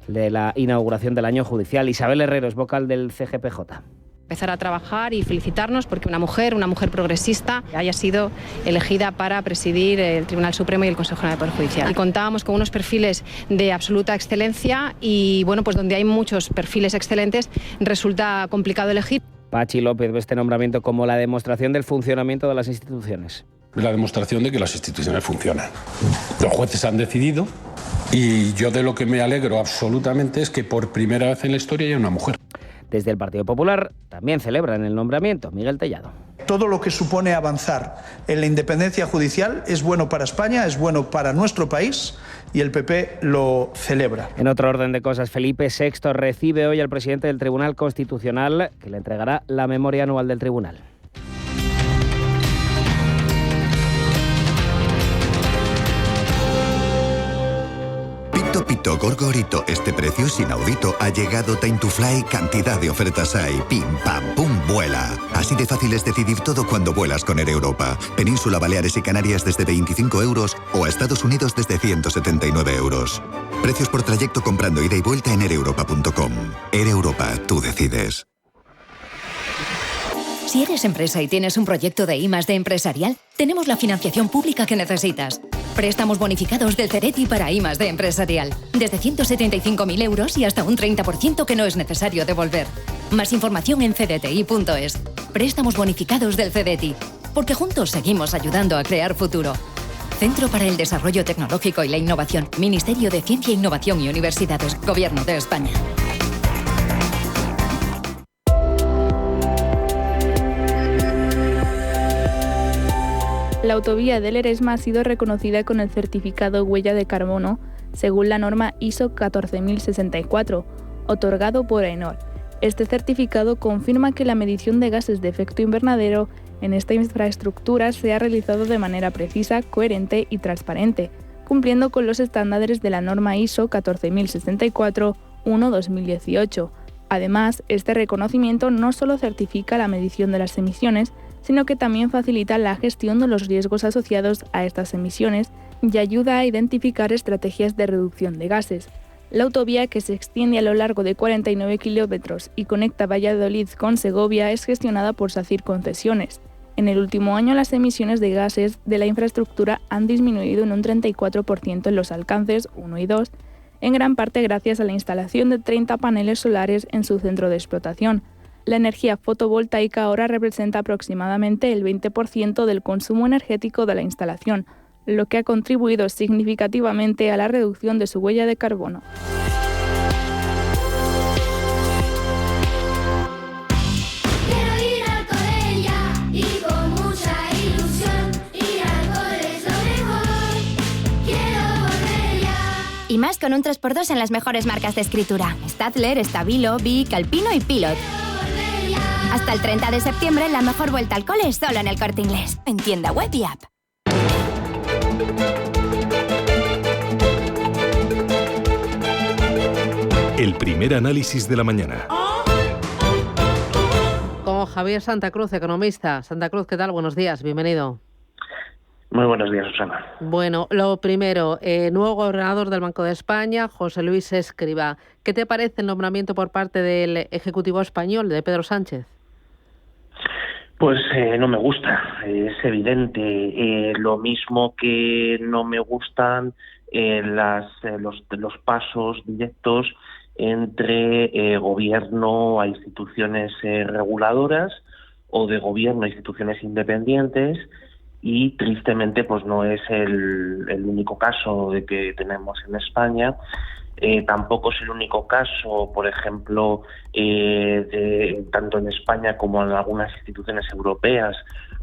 de la inauguración del año judicial, Isabel Herrero es vocal del CGPJ. empezar a trabajar y felicitarnos porque una mujer progresista, haya sido elegida para presidir el Tribunal Supremo y el Consejo General del Poder Judicial. Y contábamos con unos perfiles de absoluta excelencia y, bueno, pues donde hay muchos perfiles excelentes resulta complicado elegir. Patxi López ve este nombramiento como la demostración del funcionamiento de las instituciones. La demostración de que las instituciones funcionan. Los jueces han decidido y yo de lo que me alegro absolutamente es que por primera vez en la historia hay una mujer. Desde el Partido Popular también celebran el nombramiento. Miguel Tellado. Todo lo que supone avanzar en la independencia judicial es bueno para España, es bueno para nuestro país y el PP lo celebra. En otro orden de cosas, Felipe VI recibe hoy al presidente del Tribunal Constitucional, que le entregará la memoria anual del tribunal. Pito, Gorgorito, este precio es inaudito. Ha llegado Time to Fly, cantidad de ofertas hay. Pim, pam, pum, vuela. Así de fácil es decidir todo cuando vuelas con Air Europa. Península, Baleares y Canarias desde 25 euros o a Estados Unidos desde 179 euros. Precios por trayecto comprando ida y vuelta en aereuropa.com. Air Europa, tú decides. Si eres empresa y tienes un proyecto de I+D empresarial, tenemos la financiación pública que necesitas. Préstamos bonificados del CEDETI para I+D empresarial. Desde 175.000 euros y hasta un 30% que no es necesario devolver. Más información en cdti.es. Préstamos bonificados del CEDETI. Porque juntos seguimos ayudando a crear futuro. Centro para el Desarrollo Tecnológico y la Innovación. Ministerio de Ciencia, Innovación y Universidades. Gobierno de España. La autovía del Eresma ha sido reconocida con el certificado huella de carbono según la norma ISO 14064, otorgado por AENOR. Este certificado confirma que la medición de gases de efecto invernadero en esta infraestructura se ha realizado de manera precisa, coherente y transparente, cumpliendo con los estándares de la norma ISO 14064-1-2018. Además, este reconocimiento no solo certifica la medición de las emisiones, sino que también facilita la gestión de los riesgos asociados a estas emisiones y ayuda a identificar estrategias de reducción de gases. La autovía, que se extiende a lo largo de 49 kilómetros y conecta Valladolid con Segovia, es gestionada por SACIR Concesiones. En el último año, las emisiones de gases de la infraestructura han disminuido en un 34% en los alcances 1 y 2, en gran parte gracias a la instalación de 30 paneles solares en su centro de explotación. La energía fotovoltaica ahora representa aproximadamente el 20% del consumo energético de la instalación, lo que ha contribuido significativamente a la reducción de su huella de carbono. Y más con un 3x2 en las mejores marcas de escritura. Stadler, Stabilo, Bic, Alpino y Pilot. Hasta el 30 de septiembre, la mejor vuelta al cole es solo en el Corte Inglés. En tienda web y app. El primer análisis de la mañana. Con Javier Santa Cruz, economista. Santa Cruz, ¿qué tal? Buenos días, bienvenido. Muy buenos días, Susana. Bueno, lo primero, nuevo gobernador del Banco de España, José Luis Escrivá. ¿Qué te parece el nombramiento por parte del Ejecutivo español, de Pedro Sánchez? Pues no me gusta, es evidente. Lo mismo que no me gustan los pasos directos entre gobierno a instituciones reguladoras o de gobierno a instituciones independientes, y tristemente pues no es el único caso de que tenemos en España. Tampoco es el único caso, por ejemplo, tanto en España como en algunas instituciones europeas,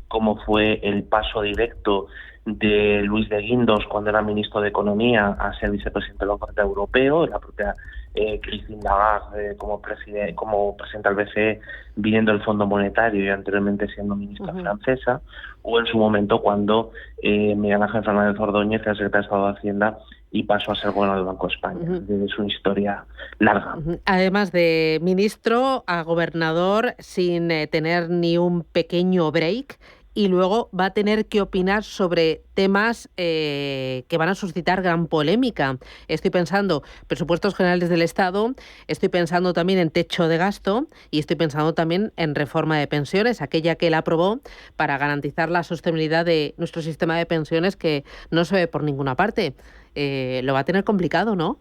como fue el paso directo de Luis de Guindos cuando era ministro de Economía a ser vicepresidente del Banco Central Europeo, la propia Christine Lagarde como presidenta del BCE viniendo del Fondo Monetario y anteriormente siendo ministra francesa, o en su momento cuando Miguel Ángel Fernández Ordóñez era secretario de Estado de Hacienda y pasó a ser gobernador del Banco de España. Es una historia larga. Además de ministro a gobernador sin tener ni un pequeño break. y luego va a tener que opinar sobre temas que van a suscitar gran polémica. Estoy pensando presupuestos generales del Estado, estoy pensando también en techo de gasto y estoy pensando también en reforma de pensiones, aquella que él aprobó para garantizar la sostenibilidad de nuestro sistema de pensiones, que no se ve por ninguna parte. Lo va a tener complicado, ¿no?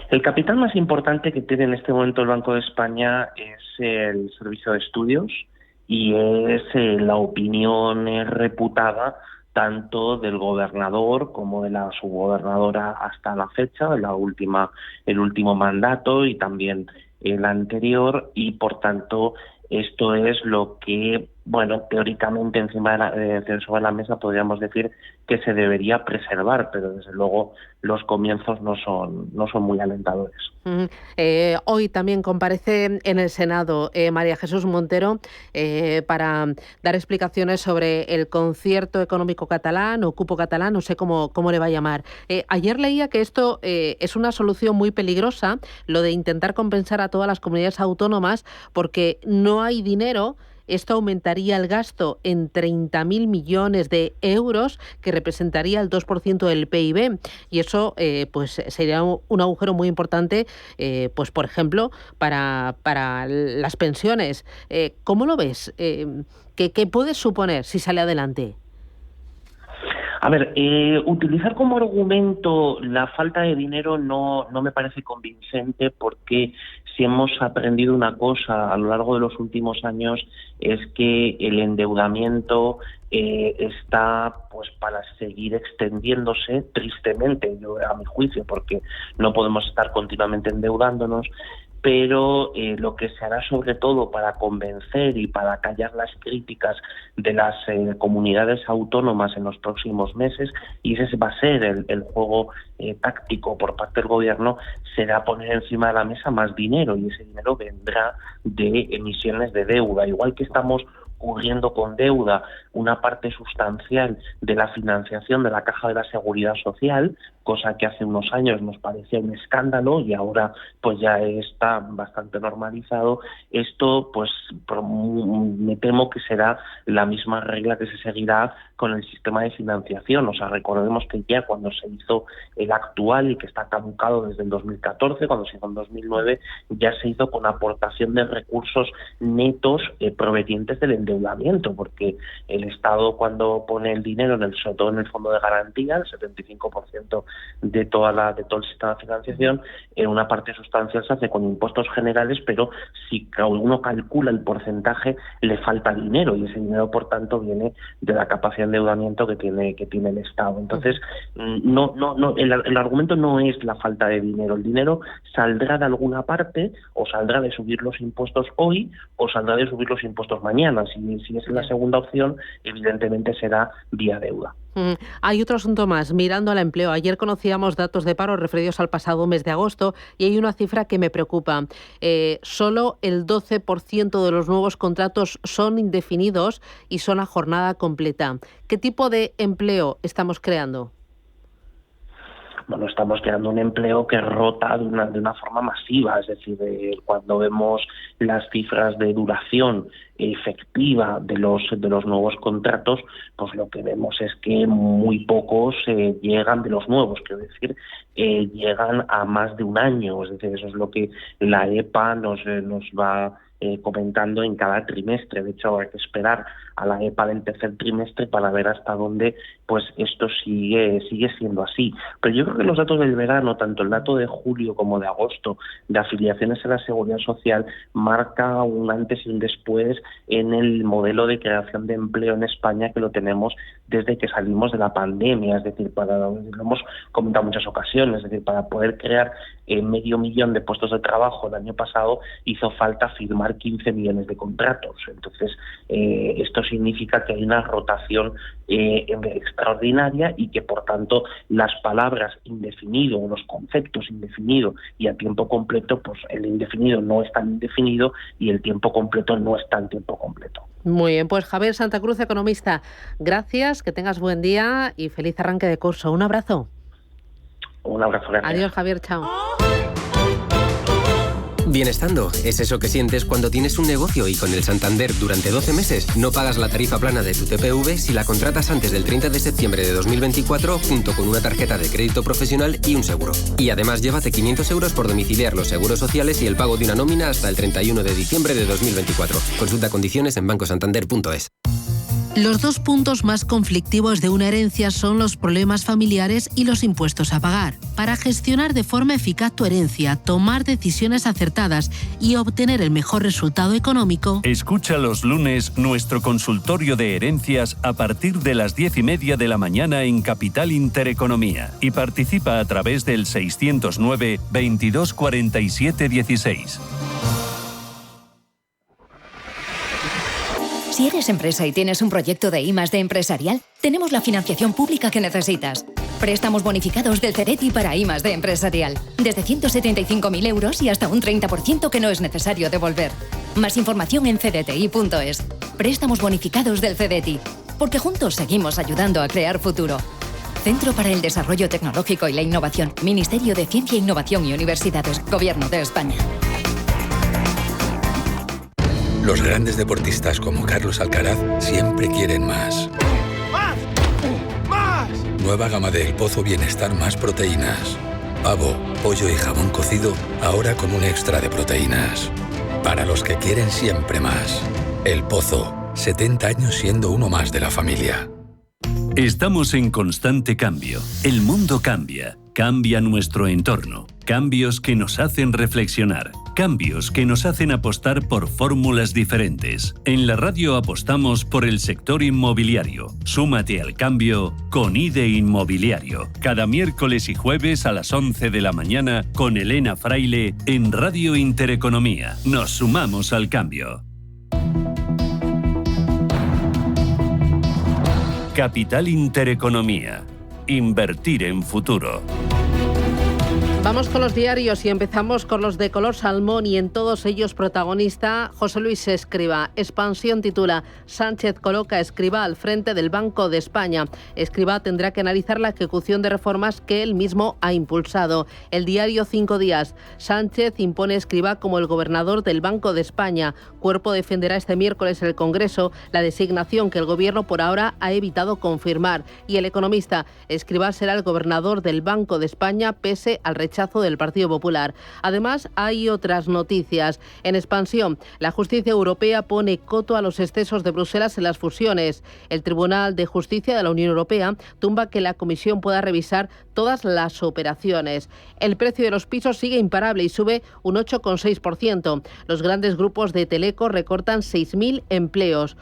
El capital más importante que tiene en este momento el Banco de España es el Servicio de Estudios y es la opinión reputada tanto del gobernador como de la subgobernadora hasta la fecha, el último mandato y también el anterior, y por tanto esto es lo que, bueno, teóricamente sobre la mesa podríamos decir que se debería preservar, pero desde luego los comienzos no son muy alentadores. Hoy también comparece en el Senado María Jesús Montero para dar explicaciones sobre el concierto económico catalán o cupo catalán, no sé cómo le va a llamar. Ayer leía que esto es una solución muy peligrosa, lo de intentar compensar a todas las comunidades autónomas, porque no hay dinero. Esto aumentaría el gasto en 30.000 millones de euros, que representaría el 2% del PIB. Y eso pues sería un agujero muy importante, pues por ejemplo, para las pensiones. ¿Cómo lo ves? ¿Qué puede suponer si sale adelante? A ver, utilizar como argumento la falta de dinero no me parece convincente, porque si hemos aprendido una cosa a lo largo de los últimos años es que el endeudamiento está pues para seguir extendiéndose, tristemente, a mi juicio, porque no podemos estar continuamente endeudándonos. Pero lo que se hará sobre todo para convencer y para callar las críticas de las comunidades autónomas en los próximos meses, y ese va a ser el juego táctico por parte del gobierno, será poner encima de la mesa más dinero, y ese dinero vendrá de emisiones de deuda. Igual que estamos cubriendo con deuda una parte sustancial de la financiación de la Caja de la Seguridad Social, cosa que hace unos años nos parecía un escándalo y ahora pues ya está bastante normalizado. Esto pues me temo que será la misma regla que se seguirá con el sistema de financiación. O sea, recordemos que ya cuando se hizo el actual, y que está caducado desde el 2014, cuando se hizo en 2009, ya se hizo con aportación de recursos netos provenientes del endeudamiento, porque el Estado, cuando pone el dinero sobre todo en el fondo de garantía, el 75% de todo el sistema de financiación, en una parte sustancial se hace con impuestos generales, pero si uno calcula el porcentaje, le falta dinero, y ese dinero por tanto viene de la capacidad de endeudamiento que tiene el Estado. Entonces, el argumento no es la falta de dinero. El dinero saldrá de alguna parte, o saldrá de subir los impuestos hoy, o saldrá de subir los impuestos mañana. Si es la segunda opción, evidentemente será vía deuda. Hay otro asunto más, mirando al empleo. Ayer conocíamos datos de paro referidos al pasado mes de agosto, y hay una cifra que me preocupa. Solo el 12% de los nuevos contratos son indefinidos y son a jornada completa. ¿Qué tipo de empleo estamos creando? Bueno, estamos creando un empleo que rota de una forma masiva, es decir, cuando vemos las cifras de duración efectiva de los nuevos contratos, pues lo que vemos es que muy pocos llegan, de los nuevos, quiero decir, llegan a más de un año. Es decir, eso es lo que la EPA nos va comentando en cada trimestre. De hecho, hay que esperar a la EPA del tercer trimestre para ver hasta dónde pues esto sigue siendo así. Pero yo creo que los datos del verano, tanto el dato de julio como de agosto de afiliaciones a la Seguridad Social, marca un antes y un después en el modelo de creación de empleo en España, que lo tenemos desde que salimos de la pandemia. Es decir, lo hemos comentado en muchas ocasiones, es decir, para poder crear 500.000 de puestos de trabajo el año pasado hizo falta firmar 15 millones de contratos. Entonces, esto significa que hay una rotación extraordinaria, y que por tanto las palabras indefinido, los conceptos indefinido y a tiempo completo, pues el indefinido no es tan indefinido y el tiempo completo no es tan tiempo completo. Muy bien, pues Javier Santa Cruz, economista, gracias, que tengas buen día y feliz arranque de curso. Un abrazo. Un abrazo grande. Adiós, Javier, chao. Bienestando es eso que sientes cuando tienes un negocio y con el Santander durante 12 meses no pagas la tarifa plana de tu TPV si la contratas antes del 30 de septiembre de 2024 junto con una tarjeta de crédito profesional y un seguro. Y además llévate 500 euros por domiciliar los seguros sociales y el pago de una nómina hasta el 31 de diciembre de 2024. Consulta condiciones en bancosantander.es. Los dos puntos más conflictivos de una herencia son los problemas familiares y los impuestos a pagar. Para gestionar de forma eficaz tu herencia, tomar decisiones acertadas y obtener el mejor resultado económico, escucha los lunes nuestro consultorio de herencias a partir de las 10:30 de la mañana en Capital Intereconomía y participa a través del 609 22 47 16. Si eres empresa y tienes un proyecto de I+D empresarial, tenemos la financiación pública que necesitas. Préstamos bonificados del CDTI para I+D empresarial. Desde 175.000 euros y hasta un 30% que no es necesario devolver. Más información en cdti.es. Préstamos bonificados del CDTI. Porque juntos seguimos ayudando a crear futuro. Centro para el Desarrollo Tecnológico y la Innovación. Ministerio de Ciencia, Innovación y Universidades. Gobierno de España. Los grandes deportistas como Carlos Alcaraz siempre quieren más. ¡Más! ¡Más! Nueva gama de El Pozo Bienestar Más Proteínas. Pavo, pollo y jamón cocido, ahora con un extra de proteínas. Para los que quieren siempre más. El Pozo, 70 años siendo uno más de la familia. Estamos en constante cambio. El mundo cambia. Cambia nuestro entorno. Cambios que nos hacen reflexionar. Cambios que nos hacen apostar por fórmulas diferentes. En la radio apostamos por el sector inmobiliario. Súmate al cambio con IDE Inmobiliario. Cada miércoles y jueves a las 11 de la mañana con Elena Fraile en Radio Intereconomía. Nos sumamos al cambio. Capital Intereconomía. Invertir en futuro. Vamos con los diarios y empezamos con los de color salmón y en todos ellos protagonista José Luis Escrivá. Expansión titula: Sánchez coloca a Escrivá al frente del Banco de España. Escrivá tendrá que analizar la ejecución de reformas que él mismo ha impulsado. El diario 5 días. Sánchez impone a Escrivá como el gobernador del Banco de España. Cuerpo defenderá este miércoles en el Congreso la designación que el Gobierno por ahora ha evitado confirmar. Y El Economista: Escrivá será el gobernador del Banco de España pese al rechazo del Partido Popular. Además, hay otras noticias. En expansión, la justicia europea pone coto a los excesos de Bruselas en las fusiones. El Tribunal de Justicia de la Unión Europea tumba que la Comisión pueda revisar todas las operaciones. El precio de los pisos sigue imparable y sube un 8,6%. Los grandes grupos de Teleco recortan 6.000 empleos.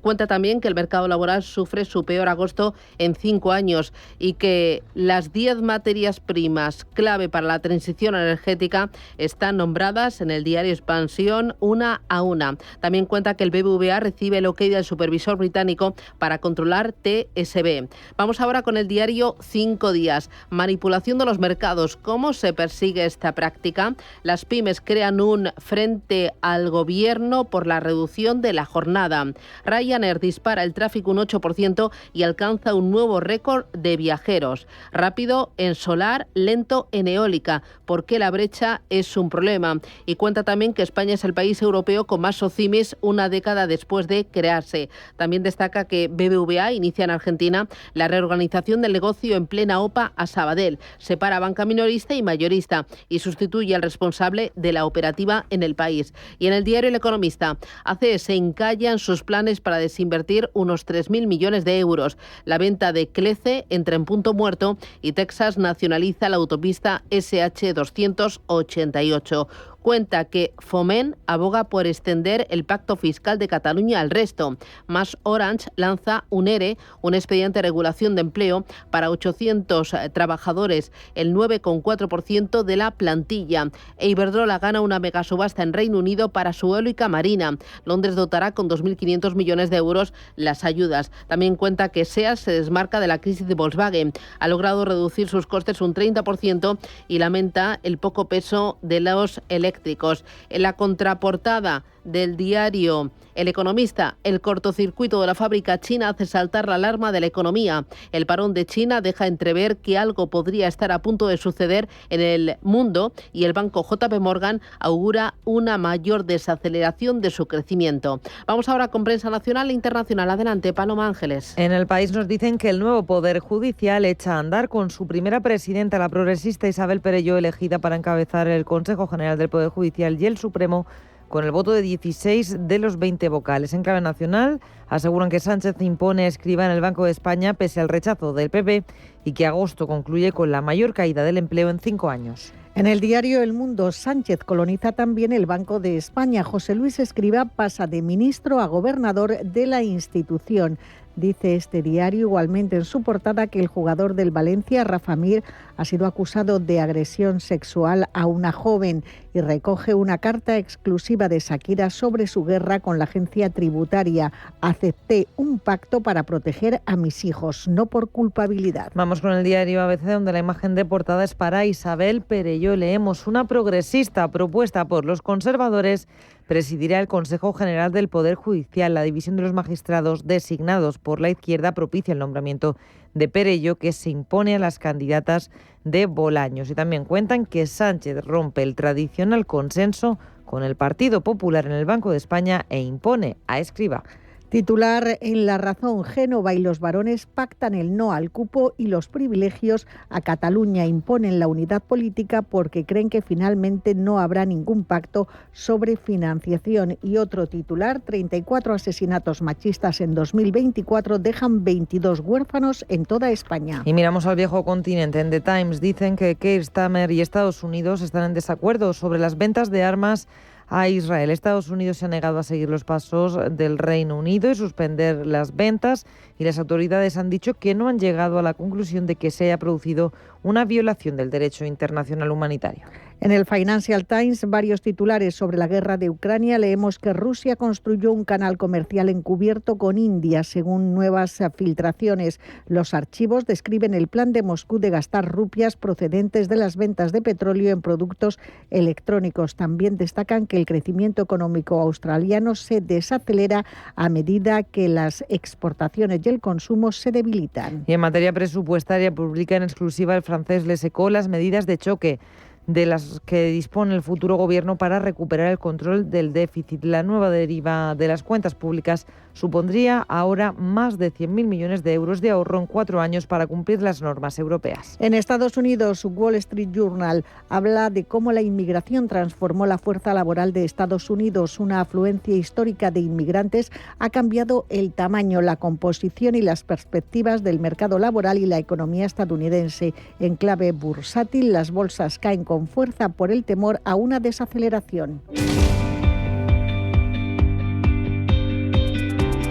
Cuenta también que el mercado laboral sufre su peor agosto en 5 años y que las 10 materias primas clave para la transición energética están nombradas en el diario Expansión una a una. También cuenta que el BBVA recibe el ok del supervisor británico para controlar TSB. Vamos ahora con el diario 5 días. Manipulación de los mercados. ¿Cómo se persigue esta práctica? Las pymes crean un frente al gobierno por la reducción de la jornada. Ryanair dispara el tráfico un 8% y alcanza un nuevo récord de viajeros. Rápido en solar, lento en eólica. ¿Por qué la brecha es un problema? Y cuenta también que España es el país europeo con más SOCIMIs una década después de crearse. También destaca que BBVA inicia en Argentina la reorganización del negocio en plena OPA a Sabadell. Separa banca minorista y mayorista y sustituye al responsable de la operativa en el país. Y en el diario El Economista, ACS encallan sus planes para desinvertir unos 3.000 millones de euros. La venta de Clece entra en punto muerto y Texas nacionaliza la autopista SH288. Cuenta que Foment aboga por extender el pacto fiscal de Cataluña al resto. Más Orange lanza un ERE, un expediente de regulación de empleo, para 800 trabajadores, el 9,4% de la plantilla. E Iberdrola gana una megasubasta en Reino Unido para su eólica marina. Londres dotará con 2.500 millones de euros las ayudas. También cuenta que SEAT se desmarca de la crisis de Volkswagen. Ha logrado reducir sus costes un 30% y lamenta el poco peso de los eléctricos eléctricos. En la contraportada del diario El Economista, el cortocircuito de la fábrica china hace saltar la alarma de la economía. El parón de China deja entrever que algo podría estar a punto de suceder en el mundo y el banco JP Morgan augura una mayor desaceleración de su crecimiento. Vamos ahora con prensa nacional e internacional. Adelante, Paloma Ángeles. En El País nos dicen que el nuevo Poder Judicial echa a andar con su primera presidenta, la progresista Isabel Perelló, elegida para encabezar el Consejo General del Poder Judicial y el Supremo, con el voto de 16 de los 20 vocales. En clave nacional, aseguran que Sánchez impone a Escrivá en el Banco de España pese al rechazo del PP y que agosto concluye con la mayor caída del empleo en 5 años. En el diario El Mundo, Sánchez coloniza también el Banco de España. José Luis Escrivá pasa de ministro a gobernador de la institución. Dice este diario igualmente en su portada que el jugador del Valencia, Rafa Mir, ha sido acusado de agresión sexual a una joven y recoge una carta exclusiva de Shakira sobre su guerra con la agencia tributaria. Acepté un pacto para proteger a mis hijos, no por culpabilidad. Vamos con el diario ABC, donde la imagen de portada es para Isabel Perelló. Leemos: una progresista propuesta por los conservadores presidirá el Consejo General del Poder Judicial. La división de los magistrados designados por la izquierda propicia el nombramiento de Perelló, que se impone a las candidatas de Bolaños. Y también cuentan que Sánchez rompe el tradicional consenso con el Partido Popular en el Banco de España e impone a Escrivá. Titular en La Razón: Génova y los varones pactan el no al cupo y los privilegios a Cataluña. Imponen la unidad política porque creen que finalmente no habrá ningún pacto sobre financiación. Y otro titular: 34 asesinatos machistas en 2024 dejan 22 huérfanos en toda España. Y miramos al viejo continente. En The Times dicen que Keir Starmer y Estados Unidos están en desacuerdo sobre las ventas de armas a Israel. Estados Unidos se ha negado a seguir los pasos del Reino Unido y suspender las ventas, y las autoridades han dicho que no han llegado a la conclusión de que se haya producido una violación del derecho internacional humanitario. En el Financial Times, varios titulares sobre la guerra de Ucrania. Leemos que Rusia construyó un canal comercial encubierto con India, según nuevas filtraciones. Los archivos describen el plan de Moscú de gastar rupias procedentes de las ventas de petróleo en productos electrónicos. También destacan que el crecimiento económico australiano se desacelera a medida que las exportaciones y el consumo se debilitan. Y en materia presupuestaria, publica en exclusiva el francés Les Echos las medidas de choque de las que dispone el futuro gobierno para recuperar el control del déficit. La nueva deriva de las cuentas públicas supondría ahora más de 100.000 millones de euros de ahorro en 4 años para cumplir las normas europeas. En Estados Unidos, Wall Street Journal habla de cómo la inmigración transformó la fuerza laboral de Estados Unidos. Una afluencia histórica de inmigrantes ha cambiado el tamaño, la composición y las perspectivas del mercado laboral y la economía estadounidense. En clave bursátil, las bolsas caen con fuerza por el temor a una desaceleración.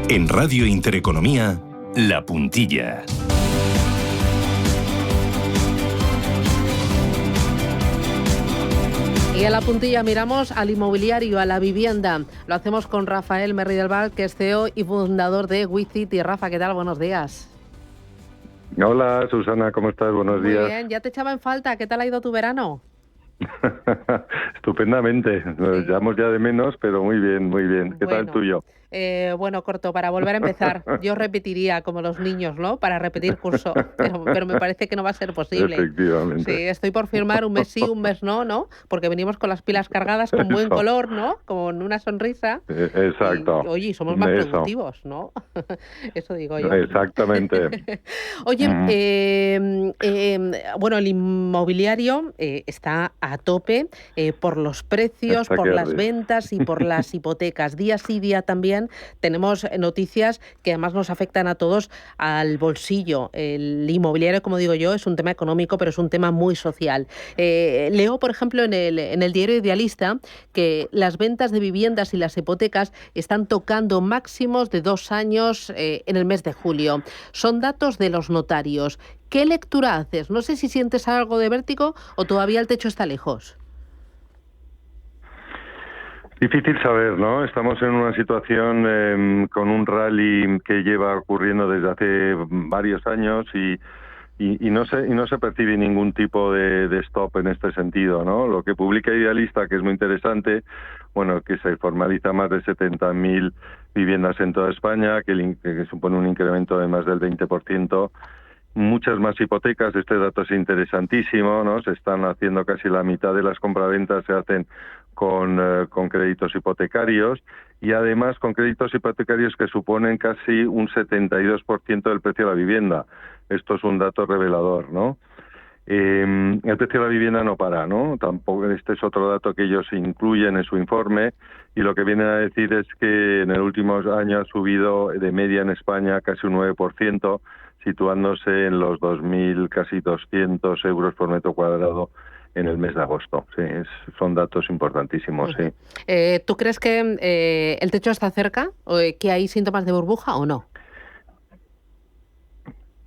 En Radio Intereconomía, La Puntilla. Y a La Puntilla miramos al inmobiliario, a la vivienda. Lo hacemos con Rafael Merri del Val, que es CEO y fundador de WeCity. Rafa, ¿qué tal? Buenos días. Hola, Susana, ¿cómo estás? Buenos días. Muy bien, ya te echaba en falta. ¿Qué tal ha ido tu verano? Estupendamente. Nos echamos ya de menos, pero muy bien, muy bien. ¿Qué tal el tuyo? Bueno, corto, para volver a empezar. Yo repetiría como los niños, ¿no? Para repetir curso, pero me parece que no va a ser posible. Efectivamente. Sí, estoy por firmar un mes sí, un mes no, ¿no? Porque venimos con las pilas cargadas, con buen color, ¿no? Con una sonrisa. Exacto. Y, oye, somos más productivos, ¿no? Eso digo yo. Exactamente. Oye, bueno, el inmobiliario está a tope por los precios, por las ventas y por las hipotecas. Día sí, día también tenemos noticias que además nos afectan a todos al bolsillo. El inmobiliario, como digo yo, es un tema económico, pero es un tema muy social. Leo, por ejemplo, en el diario Idealista que las ventas de viviendas y las hipotecas están tocando máximos de 2 años en el mes de julio. Son datos de los notarios. ¿Qué lectura haces? No sé si sientes algo de vértigo o todavía el techo está lejos. Difícil saber, ¿no? Estamos en una situación con un rally que lleva ocurriendo desde hace varios años y y no se percibe ningún tipo de stop en este sentido, ¿no? Lo que publica Idealista, que es muy interesante, bueno, que se formaliza más de 70.000 viviendas en toda España, que supone un incremento de más del 20%. Muchas más hipotecas, este dato es interesantísimo, ¿no? Se están haciendo casi la mitad de las compraventas se hacen con créditos hipotecarios, y además con créditos hipotecarios que suponen casi un 72% del precio de la vivienda. Esto es un dato revelador, ¿no? El precio de la vivienda no para, ¿no? Tampoco, este es otro dato que ellos incluyen en su informe, y lo que vienen a decir es que en el último año ha subido de media en España casi un 9%, situándose en los 2.000, casi 200 euros por metro cuadrado en el mes de agosto. Sí, son datos importantísimos, sí. ¿Tú crees que el techo está cerca, o que hay síntomas de burbuja o no?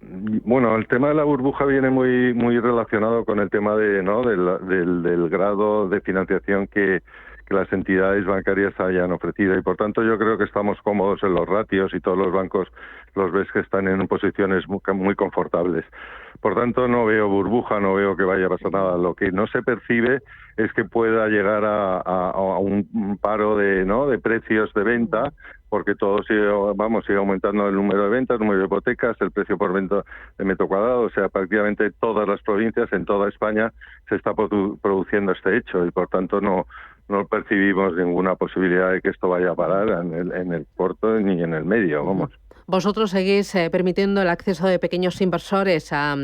Bueno, el tema de la burbuja viene muy relacionado con el tema del grado de financiación que las entidades bancarias hayan ofrecido, y por tanto yo creo que estamos cómodos en los ratios y todos los bancos los ves que están en posiciones muy confortables. Por tanto, no veo burbuja, no veo que vaya a pasar nada. Lo que no se percibe es que pueda llegar a un paro de precios de venta, porque todo sigue aumentando el número de ventas, el número de hipotecas, el precio por venta de metro cuadrado. O sea, prácticamente todas las provincias, en toda España, se está produciendo este hecho, y por tanto no percibimos ninguna posibilidad de que esto vaya a parar en el corto ni en el medio, vamos. Vosotros seguís permitiendo el acceso de pequeños inversores a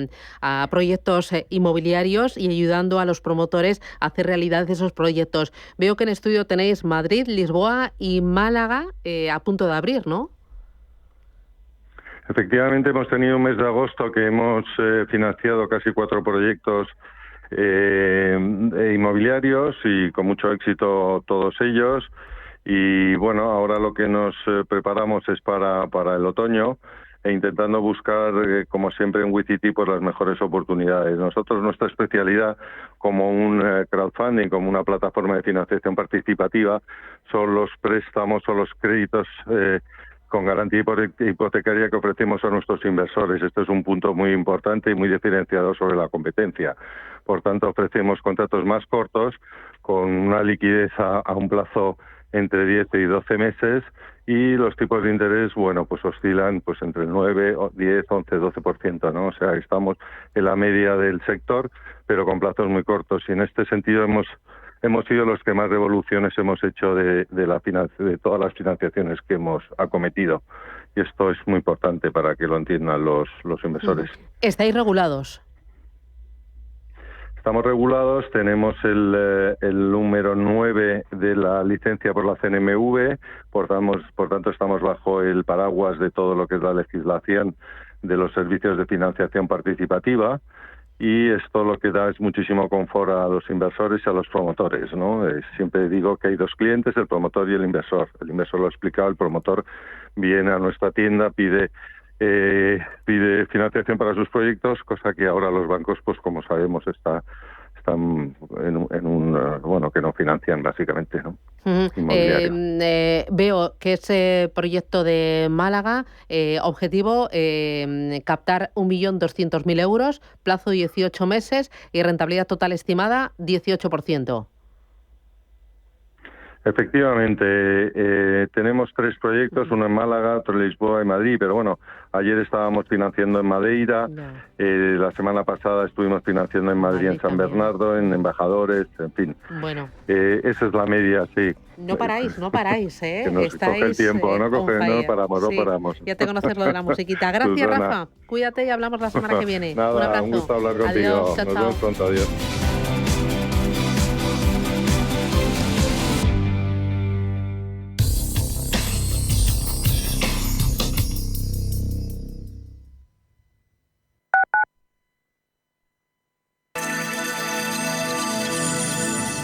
proyectos inmobiliarios y ayudando a los promotores a hacer realidad esos proyectos. Veo que en estudio tenéis Madrid, Lisboa y Málaga a punto de abrir, ¿no? Efectivamente, hemos tenido un mes de agosto que hemos financiado casi 4 proyectos inmobiliarios, y con mucho éxito todos ellos. Y bueno, ahora lo que nos preparamos es para el otoño, e intentando buscar, como siempre en WeCity, pues las mejores oportunidades. Nosotros, nuestra especialidad como un crowdfunding, como una plataforma de financiación participativa, son los préstamos o los créditos con garantía hipotecaria que ofrecemos a nuestros inversores. Este es un punto muy importante y muy diferenciador sobre la competencia. Por tanto, ofrecemos contratos más cortos con una liquidez a un plazo entre 10 y 12 meses, y los tipos de interés, bueno, pues oscilan pues entre el 9, 10, 11, 12%, ¿no? O sea, estamos en la media del sector, pero con plazos muy cortos, y en este sentido hemos sido los que más revoluciones hemos hecho de todas las financiaciones que hemos acometido, y esto es muy importante para que lo entiendan los inversores. ¿Estáis regulados? Estamos regulados, tenemos el número 9 de la licencia por la CNMV, por tanto estamos bajo el paraguas de todo lo que es la legislación de los servicios de financiación participativa, y esto lo que da es muchísimo confort a los inversores y a los promotores, ¿no? Siempre digo que hay dos clientes, el promotor y el inversor. El inversor lo ha explicado, el promotor viene a nuestra tienda, pide financiación para sus proyectos, cosa que ahora los bancos, pues como sabemos, están en un que no financian básicamente, ¿no? Veo que ese proyecto de Málaga, objetivo captar 1.200.000 euros, plazo 18 meses y rentabilidad total estimada 18%. Efectivamente, tenemos 3 proyectos, uno en Málaga, otro en Lisboa y Madrid, pero bueno, ayer estábamos financiando en Madeira, la semana pasada estuvimos financiando en Madrid, en San Bernardo, en Embajadores, en fin. Bueno. Esa es la media, sí. No paráis, ¿eh? Que nos estáis, coge el tiempo, no paramos. Ya te conoces lo de la musiquita. Gracias, Susana. Rafa. Cuídate y hablamos la semana que viene. Nada, un abrazo. Un gusto hablar contigo. Adiós, chao, Nos vemos pronto, adiós.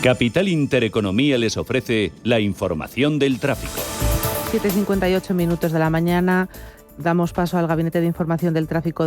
Capital Intereconomía les ofrece la información del tráfico. 7:58 minutos de la mañana. Damos paso al Gabinete de Información del Tráfico